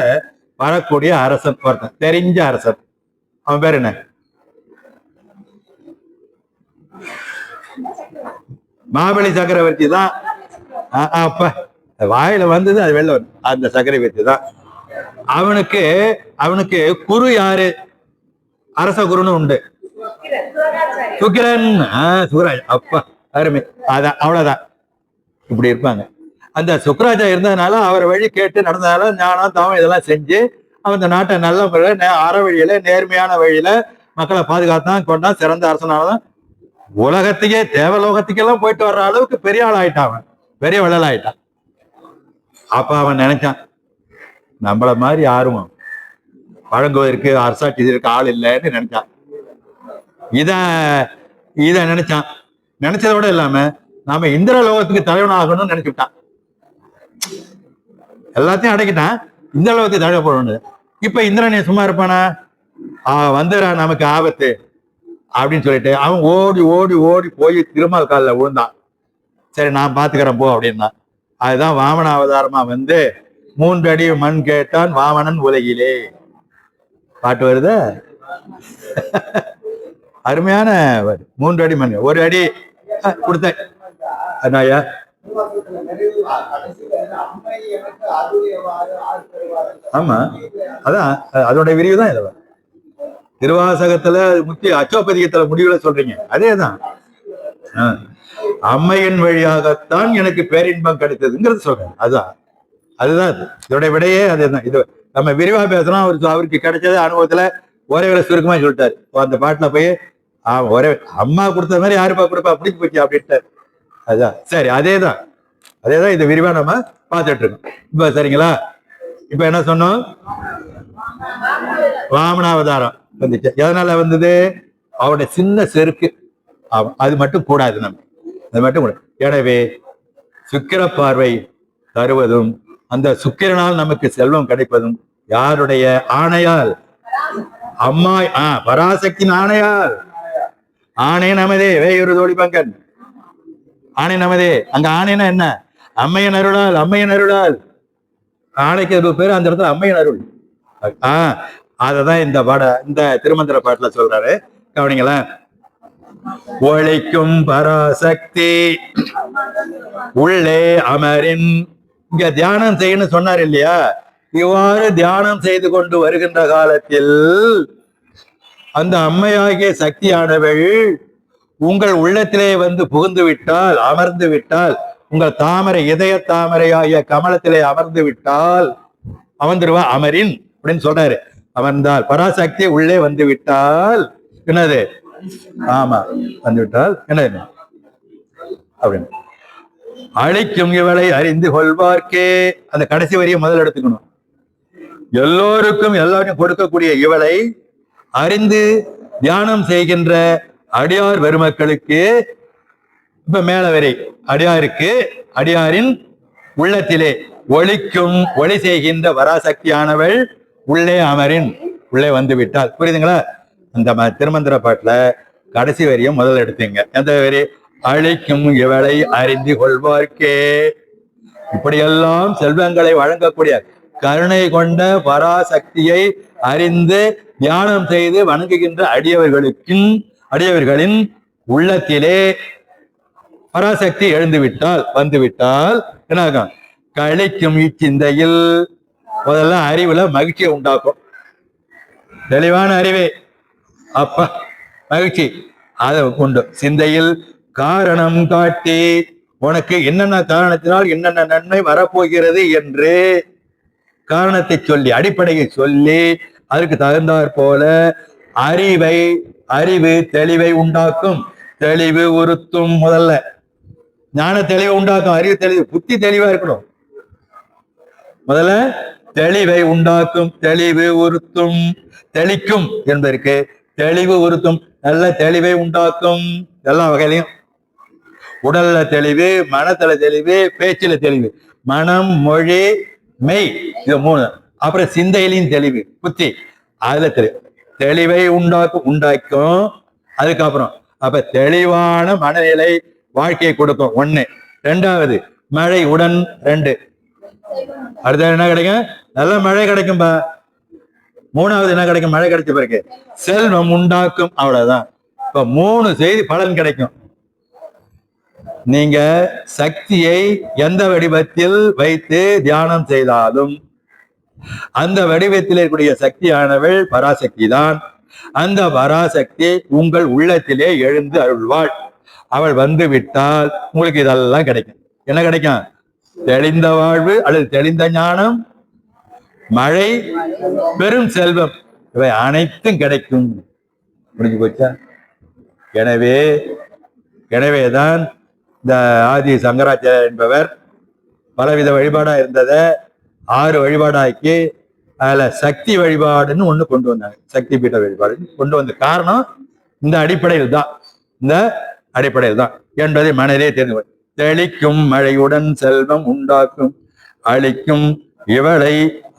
வரக்கூடிய அரசன் ஒருத்தன், தெரிஞ்ச அரசன். அவன் பேர் என்ன? மாபலி சக்கரவர்த்தி தான். அப்ப வாயில வந்தது அது வெளில வரும், அந்த சக்கரவர்த்தி தான். அவனுக்கு குரு யாரு? அரச குருன்னு உண்டு, சுக்கிரன். சுக்கராஜ். அப்பா அருமை. அதான், அவ்வளவுதான். இப்படி இருப்பாங்க. அந்த சுக்கராஜா இருந்ததுனால அவர் வழி கேட்டு நடந்ததால ஞானம் தவம் இதெல்லாம் செஞ்சு அவன் இந்த நாட்டை நல்ல முறையில அற வழியில நேர்மையான வழியில மக்களை பாதுகாத்தான், கொண்டான். சிறந்த அரசனாலதான் உலகத்துக்கே தேவலோகத்துக்கெல்லாம் போயிட்டு வர்ற அளவுக்கு பெரிய ஆள் ஆயிட்டான், அவன் பெரிய வள்ளல் ஆயிட்டான். அப்ப அவன் நினைச்சான், நம்மள மாதிரி யாரும் வழங்குவதற்கு அரசாட்சி இதற்கு ஆள் இல்லைன்னு நினைச்சான். இத நினைச்சான். நினைச்சதோட இல்லாம நாம இந்திர லோகத்துக்கு தலைவன் ஆகணும்னு நினைச்சுட்டான். எல்லாத்தையும் அடைக்கிட்டான், இந்திர லோகத்துக்கு தலைவன் போடணும். இப்ப இந்திரன் சும்மா இருப்பானா? வந்துடுறா நமக்கு ஆபத்து அப்படின்னு சொல்லிட்டு அவன் ஓடி ஓடி ஓடி போய் திருமால் காலில் விழுந்தான். சரி நான் பாத்துக்கிறேன் போ அப்படின்னா. அதுதான் வாமன அவதாரமா வந்து 3 அடி மண் கேட்டான் வாமனன் உலகிலே. பாட்டு வருது, அருமையான 3 அடி மண், 1 அடி கொடுத்த. ஆமா, அதான் அதோட விரிவு தான் இதெல்லாம். திருவாசகத்துல முக்கிய அச்சோபதிகத்துல முடிவுல சொல்றீங்க, அதேதான். அம்மையின் வழியாகத்தான் எனக்கு பேரின்பம் கிடைத்ததுங்கிறது சொல்றேன். அதுதான் இதோட விடையே அதேதான். இது நம்ம விரிவா பேசுறோம். அவருக்கு கிடைச்சது அனுபவத்துல ஒரே ஒரு சுருக்கமா சொல்லிட்டாரு. அந்த பாட்டுல போய் ஒரே அம்மா கொடுத்த மாதிரி யாருப்பா கொடுப்பா அப்படி போச்சு அப்படின்ட்டு. அதுதான் சரி, அதேதான் இது விரிவா நம்ம பார்த்துட்டு இருக்கோம். இப்ப சரிங்களா? இப்ப என்ன சொன்னோம்? வாமனாவதாரம் வந்துச்சு. எதனால வந்தது? அவனுடைய சின்ன செருக்கு, அது மட்டும் கூடாது, நம்ம அது மட்டும் கூடாது. எனவே சுக்கிர பார்வை தருவதும் அந்த சுக்கிரனால் நமக்கு செல்வம் கிடைப்பதும் யாருடைய ஆணையால்? அம்மா பராசக்தியின் ஆணையால். ஆணை நமதே வேயுறு தோழி பங்கன். ஆணை நமதே. அங்க ஆணைனா என்ன? அம்மையன் அருளால். அம்மையன் அருளால் ஆணைக்கு பேரு அந்த இடத்துல அம்மையன் அருள். அததான் இந்த திருமந்திர பாட்டுல சொல்றாரு. கவனிங்களேன். ஒழிக்கும் பராசக்தி உள்ளே அமரின். இங்க தியானம் செய்யணும் சொன்னார் இல்லையா? இவ்வாறு தியானம் செய்து கொண்டு வருகின்ற காலத்தில் அந்த அம்மையாகிய சக்தியானவள் உங்கள் உள்ளத்திலே வந்து புகுந்து விட்டால், அமர்ந்து விட்டால், உங்கள் தாமரை இதய தாமரையாகிய கமலத்திலே அமர்ந்து விட்டால், அமர்ந்துருவா. அமரின் அப்படின்னு சொல்றாரு. அமர்ந்தால் பராசக்தி உள்ளே வந்து விட்டால் என்னது? ஆமா, வந்து விட்டால் என்னது அப்படின்னு. அழிக்கும் இவளை அறிந்து கொள்வார்க்கே. அந்த கடைசி வரியை முதல்ல எடுத்துக்கணும். எல்லோருக்கும் எல்லாரும் கொடுக்கக்கூடிய இவளை அறிந்து தியானம் செய்கின்ற அடியார் பெருமக்களுக்கு, இப்ப மேல வரை அடியாருக்கு, அடியாரின் உள்ளத்திலே ஒளிக்கும் ஒளி செய்கின்ற பராசக்தியானவள் உள்ளே அமரின், உள்ளே வந்து விட்டால். புரியுதுங்களா? அந்த திருமந்திர பாட்டுல கடைசி வரியும் முதல்ல எடுத்தீங்க. எந்த வரி? அழிக்கும் இவளை அறிந்து கொள்வார்க்கே. இப்படியெல்லாம் செல்வங்களை வழங்கக்கூடிய கருணை கொண்ட பராசக்தியை அறிந்து தியானம் செய்து வணங்குகின்ற அடியவர்களின் உள்ளத்திலே பராசக்தி எழுந்துவிட்டால், வந்துவிட்டால் என்னாகும்? கழிக்கும் இச்சிந்தையில் முதல்ல அறிவுல மகிழ்ச்சியை உண்டாக்கும். தெளிவான அறிவே அப்ப மகிழ்ச்சி அதை உண்டு. சிந்தையில் காரணம் காட்டி உனக்கு என்னென்ன காரணத்தினால் என்னென்ன நன்மை வரப்போகிறது என்று காரணத்தை சொல்லி, அடிப்படையை சொல்லி, அதுக்கு தகுந்தாற் போல அறிவு தெளிவை உண்டாக்கும். தெளிவு உறுத்தும். முதல்ல ஞான தெளிவை உண்டாக்கும். அறிவு தெளிவு, புத்தி தெளிவா இருக்கணும். முதல்ல தெளிவை உண்டாக்கும். தெளிவு உறுத்தும். தெளிக்கும் என்பதற்கு தெளிவு உறுத்தும். நல்ல தெளிவை உண்டாக்கும். எல்லா வகையிலையும் உடல்ல தெளிவு, மனத்துல தெளிவு, பேச்சுல தெளிவு. மனம், மொழி, மெய், இது 3. அப்புறம் சிந்தையிலையும் தெளிவு, புத்தி. அதுல தெளிவை உண்டாக்கும். அதுக்கப்புறம் அப்ப தெளிவான மனநிலை வாழ்க்கையை கொடுக்கும். 1. 2வது மழை உடன் 2. அடுத்த என்ன கிடைக்கும்? நல்ல மழை கிடைக்கும்பா. 3வது என்ன கிடைக்கும்? மழை கிடைச்ச பிறகு செல்வம் உண்டாக்கும். அவ்வளவுதான். இப்ப 3 செய்தி பலன் கிடைக்கும். நீங்க சக்தியை எந்த வடிவத்தில் வைத்து தியானம் செய்தாலும் அந்த வடிவத்தில் இருக்கக்கூடிய சக்தியானவள் பராசக்தி தான். அந்த பராசக்தி உங்கள் உள்ளத்திலே எழுந்து அருள்வாள். அவள் வந்து விட்டால் உங்களுக்கு இதெல்லாம் கிடைக்கும். என்ன கிடைக்கும்? தெளிந்த வாழ்வு அல்லது தெளிந்த ஞானம், மழை, பெரும் செல்வம், இவை அனைத்தும் கிடைக்கும். முடிஞ்சு போச்சா? எனவேதான் இந்த ஆதி சங்கராச்சாரியர் என்பவர் பலவித வழிபாடா இருந்ததை 6 வழிபாடாக்கி அதுல சக்தி வழிபாடுன்னு ஒண்ணு கொண்டு வந்தாங்க. சக்தி பீட வழிபாடு கொண்டு வந்த காரணம் இந்த அடிப்படையில் தான் என்பதை மனதே தெரிந்து. தெளிக்கும் மழையுடன் செல்வம் உண்டாக்கும். அழிக்கும் இவளை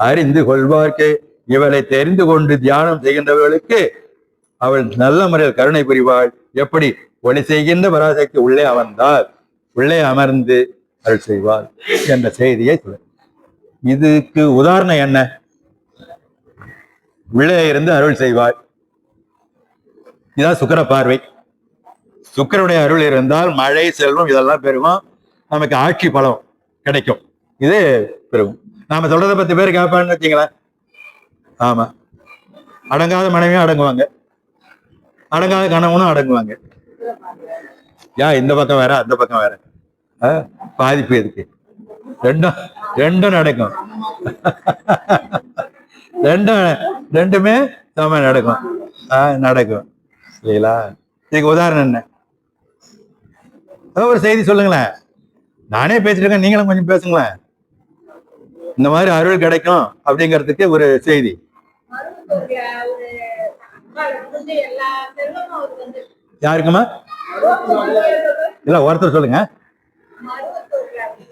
அறிந்து கொள்வார்க்கு. இவளை தெரிந்து கொண்டு தியானம் செய்கின்றவர்களுக்கு அவள் நல்ல முறையில் கருணை புரிவாள். எப்படி? ஒளி செய்கின்ற பராசக்தி உள்ளே அமர்ந்தால் உள்ளே அமர்ந்து அருள் செய்வாள் என்ற செய்தியை சொல்ல. இதுக்கு உதாரணம் என்ன? உள்ளே இருந்து அருள் செய்வாள். இதான் சுக்கிர பார்வை. சுக்கிரனுடைய அருள் இருந்தால் மழை, செல்வம் இதெல்லாம் பெருகும். நமக்கு ஆட்சி பலம் கிடைக்கும். இது பெருகும். நாம சொல்றதை 10 பேர் கேட்பான்னு வச்சுங்களேன். ஆமா, அடங்காத மனைவியும் அடங்குவாங்க, அடங்காத கணவனும் அடங்குவாங்க. இந்த பக்கம் வேற அந்த பக்கம் வேற, பாதிப்பு இருக்கு. ரெண்டும் நடக்கும். ரெண்டுமே சம நடக்கும் இல்லைங்களா? இதுக்கு உதாரணம் என்ன? ஒரு செய்தி சொல்லுங்களேன். நானே பேசிட்டு இருக்கேன், நீங்களும் கொஞ்சம் பேசுங்களேன். இந்த மாதிரி அருள் கிடைக்கும் அப்படிங்கிறதுக்கு ஒரு செய்தி. யாருக்குமா? இல்ல, ஒருத்தர் சொல்லுங்க.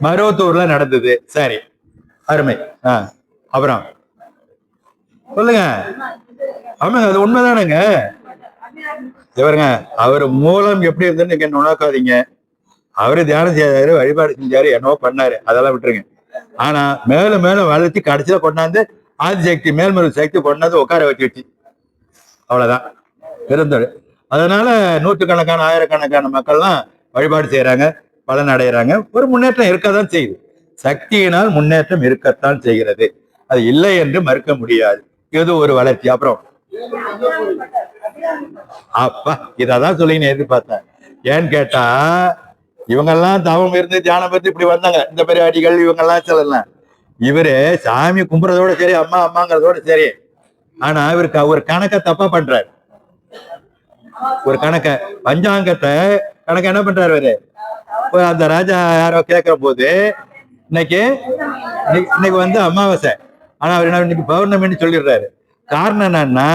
மருவத்தூர்ல நடந்தது. சரி, அருமை. அப்புறம் சொல்லுங்க. ஆமாங்க, அது உண்மைதானுங்க. இவருங்க அவர் மூலம் எப்படி இருந்துன்னு நீங்க நுணக்காதீங்க. அவரு தியானம் செய்தாரு, வழிபாடு செஞ்சாரு, என்னவோ பண்ணாரு, அதெல்லாம் விட்டுருங்க. ஆனா மேலும் மேலும் வளர்ச்சி கடைசியில கொண்டாந்து ஆதிசக்தி மேல்மருவ சக்தி கொண்டாந்து உட்கார வச்சு அவ்வளவுதான் இருந்தது. அதனால நூற்றுக்கணக்கான ஆயிரக்கணக்கான மக்கள்லாம் வழிபாடு செய்யறாங்க, பலன் அடைகிறாங்க. ஒரு முன்னேற்றம் இருக்கத்தான் செய்யுது. சக்தியினால் முன்னேற்றம் இருக்கத்தான் செய்கிறது. அது இல்லை என்று மறுக்க முடியாது. இது ஒரு வளர்ச்சி. அப்புறம் அப்பா இதான் சொல்லிங்க எதிர்பார்த்தேன். ஏன்னு கேட்டா இவங்கெல்லாம் தவம் இருந்து தியானம் பத்தி இப்படி வந்தாங்க. இந்த பெரிய அடிகள் இவங்கெல்லாம் சொல்லலாம். இவரு சாமி கும்புறதோட சரி, அம்மா அம்மாங்கிறதோட சரி. ஆனா இவருக்கு ஒரு கணக்க தப்பா பண்றாரு. ஒரு கணக்க பஞ்சாங்கத்தை கணக்க என்ன பண்றாரு இவரு? அந்த ராஜா யாரோ கேட்கிற போது இன்னைக்கு வந்து அமாவாசை, ஆனா அவர் என்ன இன்னைக்கு பௌர்ணமின்னு சொல்லிடுறாரு. காரணம் என்னன்னா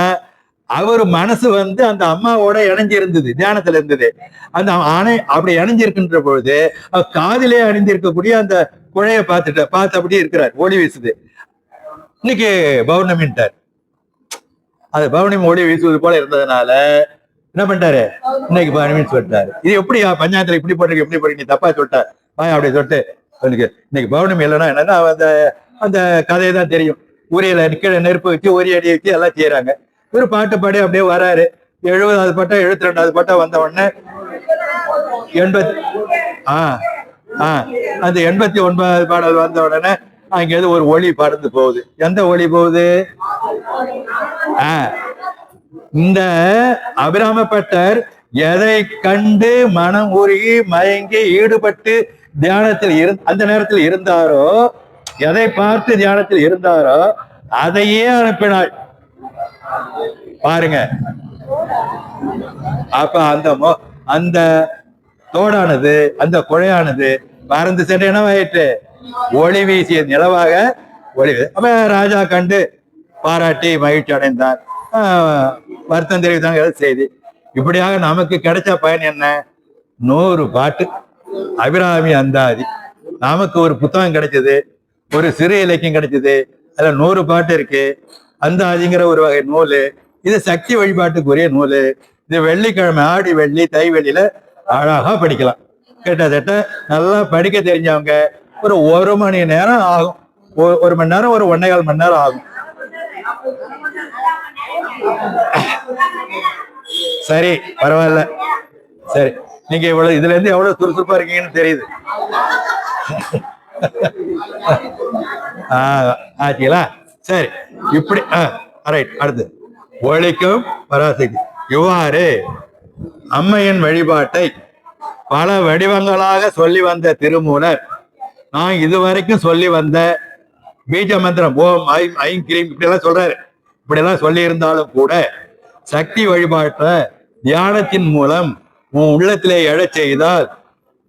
அவர் மனசு வந்து அந்த அம்மாவோட இணைஞ்சு இருந்தது, தியானத்துல இருந்தது. அந்த அப்படி இணைஞ்சிருக்கின்ற பொழுது காதிலே அணிந்திருக்கக்கூடிய அந்த குழைய பார்த்து அப்படியே இருக்கிறார், ஒளி வீசுது. இன்னைக்கு பௌர்ணமின்ட்டார். அது பௌர்ணமி ஒளி வீசுவது போல இருந்ததுனால என்ன பண்ணிட்டாரு, இன்னைக்கு பௌர்ணமின்னு சொல்லிட்டாரு. இது எப்படி பஞ்சாயத்துல இப்படி போட்டிருக்கு, எப்படி போட்டு நீ தப்பா சொல்லிட்டார் அப்படி சொல்லிட்டு இன்னைக்கு பௌர்ணமி இல்லைன்னா என்னன்னா அந்த அந்த கதையை தான் தெரியும். உரியல கீழே நெருப்பு வச்சு ஒரு அடி வச்சு எல்லாம் செய்யறாங்க. ஒரு பாட்டு பாடி அப்படியே வராரு. 70வது பாட்டா 72வது பாட்டா வந்த உடனே அந்த 89வது பாடல் வந்த உடனே அங்கேருந்து ஒரு ஒளி பறந்து போகுது. எந்த ஒளி போகுது? இந்த அபிராமப்பட்டர் எதை கண்டு மனம் உருகி மயங்கி ஈடுபட்டு தியானத்தில் அந்த நேரத்தில் இருந்தாரோ, எதை பார்த்து தியானத்தில் இருந்தாரோ அதையே அனுப்பினாள் பாருங்க. அப்ப அந்த தோடானது, அந்த குழையானது பறந்து சென்று என்னவாயிற்று, ஒளி வீசிய நிலவாக ஒளி. அப்ப ராஜா கண்டு பாராட்டி மகிழ்ச்சி அடைந்தார், வருத்தம் தெரிவித்தாங்க செய்தி. இப்படியாக நமக்கு கிடைச்ச பயன் என்ன? 100 பாட்டு அபிராமி அந்தாதி. நமக்கு ஒரு புத்தகம் கிடைச்சது, ஒரு சிறு இலக்கியம் கிடைச்சது. அதுல 100 பாட்டு இருக்கு. அந்தாதிங்கிற ஒரு வகை நூல். இது சக்தி வழிபாட்டுக்குரிய நூல். இது வெள்ளிக்கிழமை, ஆடி வெள்ளி, தை வெள்ளியில அழகா படிக்கலாம். கிட்டத்தட்ட நல்லா படிக்க தெரிஞ்சவங்க ஒரு 1 மணி நேரம் ஆகும். 1 மணி நேரம், ஒரு 1.25 மணி நேரம் ஆகும். சரி, பரவாயில்ல. சரி, நீங்க இவ்வளவு இதுல இருந்து எவ்வளவு சுறுசுறுப்பா இருக்கீங்கன்னு தெரியுது. ஆச்சுங்களா? சரி, இப்படி ரைட். அடுத்து ஒழிக்கும் பராசக்தி. இவ்வாறு அம்மையின் வழிபாட்டை பல வடிவங்களாக சொல்லி வந்த திருமூலர், நான் இதுவரைக்கும் சொல்லி வந்த பீஜ மந்திரம் ஓம் ஐம் ஐம் கிரீம் இப்படி எல்லாம் சொல்றாரு. இப்படி எல்லாம் சொல்லி இருந்தாலும் கூட சக்தி வழிபாட்டை தியானத்தின் மூலம் உன் உள்ளத்திலே எழச் செய்தால்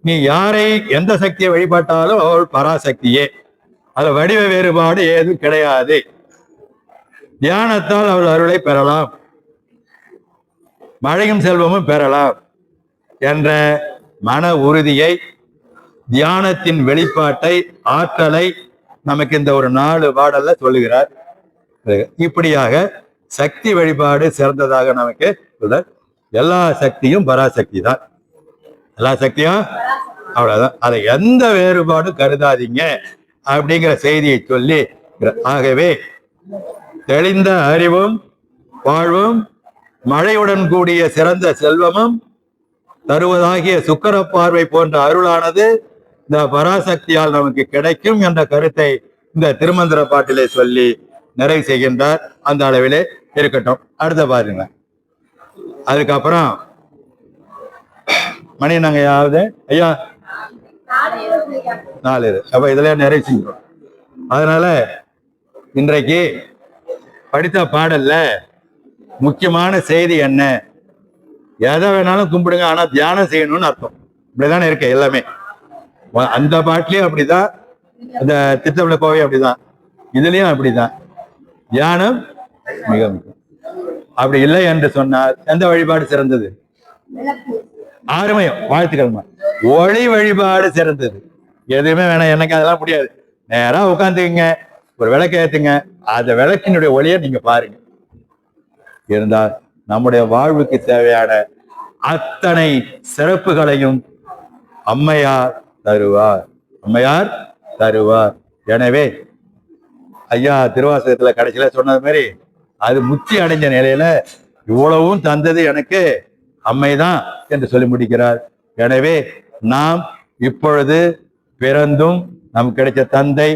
நீ யாரை எந்த சக்தியை வழிபாட்டாலும் அவள் பராசக்தியே. அது வடிவ வேறுபாடு ஏதும் கிடையாது. தியானத்தால் அவள் அருளை பெறலாம், மழையும் செல்வமும் பெறலாம் என்ற மன உறுதியை, தியானத்தின் வெளிப்பாட்டை, ஆற்றலை நமக்கு இந்த ஒரு 4 பாடல்ல சொல்லுகிறார். இப்படியாக சக்தி வழிபாடு சிறந்ததாக நமக்கு சொல்ற. எல்லா சக்தியும் பராசக்தி தான், எல்லா சக்தியும் அவ்வளவுதான். அதை எந்த வேறுபாடும் கருதாதீங்க அப்படிங்கிற செய்தியை சொல்லி, ஆகவே தெளிந்த அறிவும் வாழ்வும் மழையுடன் கூடிய சிறந்த செல்வமும் தருவதாகிய சுக்கர பார்வை போன்ற அருளானது இந்த பராசக்தியால் நமக்கு கிடைக்கும் என்ற கருத்தை இந்த திருமந்திர பாட்டிலே சொல்லி நிறைவு செய்கின்றார். அந்த அளவிலே இருக்கட்டும். அடுத்த பாருங்க. அதுக்கப்புறம் மணி நாங்க யாவது ஐயா 4. அப்ப இதுல நிறைவு செஞ்சோம். அதனால இன்றைக்கு படித்த பாடல்ல முக்கியமான செய்தி என்ன? எதை வேணாலும் கும்பிடுங்க, ஆனா தியானம் செய்யணும்னு அர்த்தம். இப்படிதானே இருக்கு எல்லாமே. அந்த பாட்டிலையும் அப்படிதான், அந்த திட்டமிட கோவை அப்படிதான், இதுலயும் அப்படிதான். தியானம் மிக முக்கியம். அப்படி இல்லை என்று சொன்னால் எந்த வழிபாடு சிறந்தது? ஆறுமையும் வாழ்த்துக்கள். ஒளி வழிபாடு சிறந்தது. எதுவுமே வேணாம், எனக்கு அதெல்லாம் முடியாது. நேரா உட்காந்துக்குங்க, ஒரு விளக்கு ஏத்துங்க, அந்த விளக்கினுடைய ஒளியை நீங்க பாருங்க. இருந்தால் நம்முடைய வாழ்வுக்கு தேவையான அத்தனை சிறப்புகளையும் அம்மையார் தருவார், அம்மையார் தருவார். எனவே ஐயா திருவாசகத்துல கடைசியில சொன்னது மாதிரி அது முத்தி அடைஞ்ச நிலையில இவ்வளவும் தந்தது எனக்கு அம்மைதான் என்று சொல்லி முடிக்கிறார். எனவே நாம் இப்பொழுது பிறந்தும் நமக்கு கிடைச்ச தந்தை,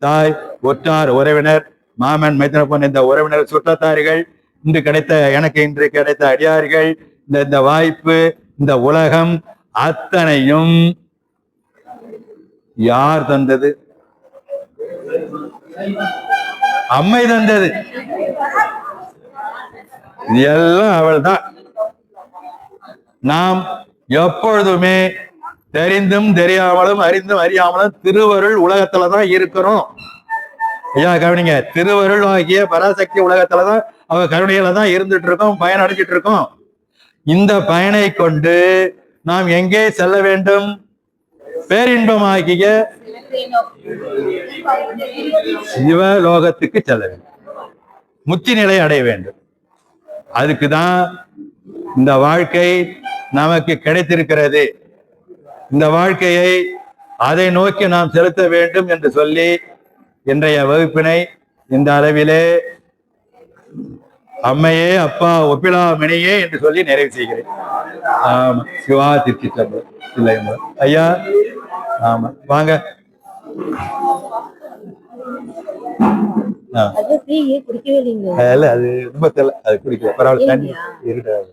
தாய், ஒற்றார், உறவினர், மாமன், மைத்தனப்பன், இந்த உறவினர் சுற்றத்தார்கள், இன்று கிடைத்த அடியார்கள், இந்த வாய்ப்பு, இந்த உலகம் அத்தனையும் யார் தந்தது? அம்மை தந்தது. எல்லாம் அவள் தான். நாம் எப்பொழுதுமே தெரிந்தும் தெரியாமலும் அறிந்தும் அறியாமலும் திருவருள் உலகத்துலதான் இருக்கிறோம். ஐயா கவனிங்க, திருவருள் ஆகிய பராசக்தி உலகத்துலதான் அவ கருணையில தான் இருந்துட்டு இருக்கோம், பயன் அடைஞ்சிட்டு இருக்கோம். இந்த பயனை கொண்டு நாம் எங்கே செல்ல வேண்டும்? பேரின்பமாகிய சிவலோகத்துக்கு செல்ல வேண்டும், முத்தி நிலை அடைய வேண்டும். அதுக்குதான் இந்த வாழ்க்கை நமக்கு கிடைத்திருக்கிறது. இந்த வாழ்க்கையை அதை நோக்கி நாம் செலுத்த வேண்டும் என்று சொல்லி இன்றைய வகுப்பினை இந்த அளவிலே அம்மையே அப்பா ஒப்பிலா மணியே என்று சொல்லி நிறைவு செய்கிறேன். ஆமா, சிவா திருச்சிற்றம்பலம். இல்லை ஐயா, ஆமா வாங்க. அது ரொம்ப தெரியல, அது குடிக்கல, பரவாயில்ல, தண்ணி இருக்காது.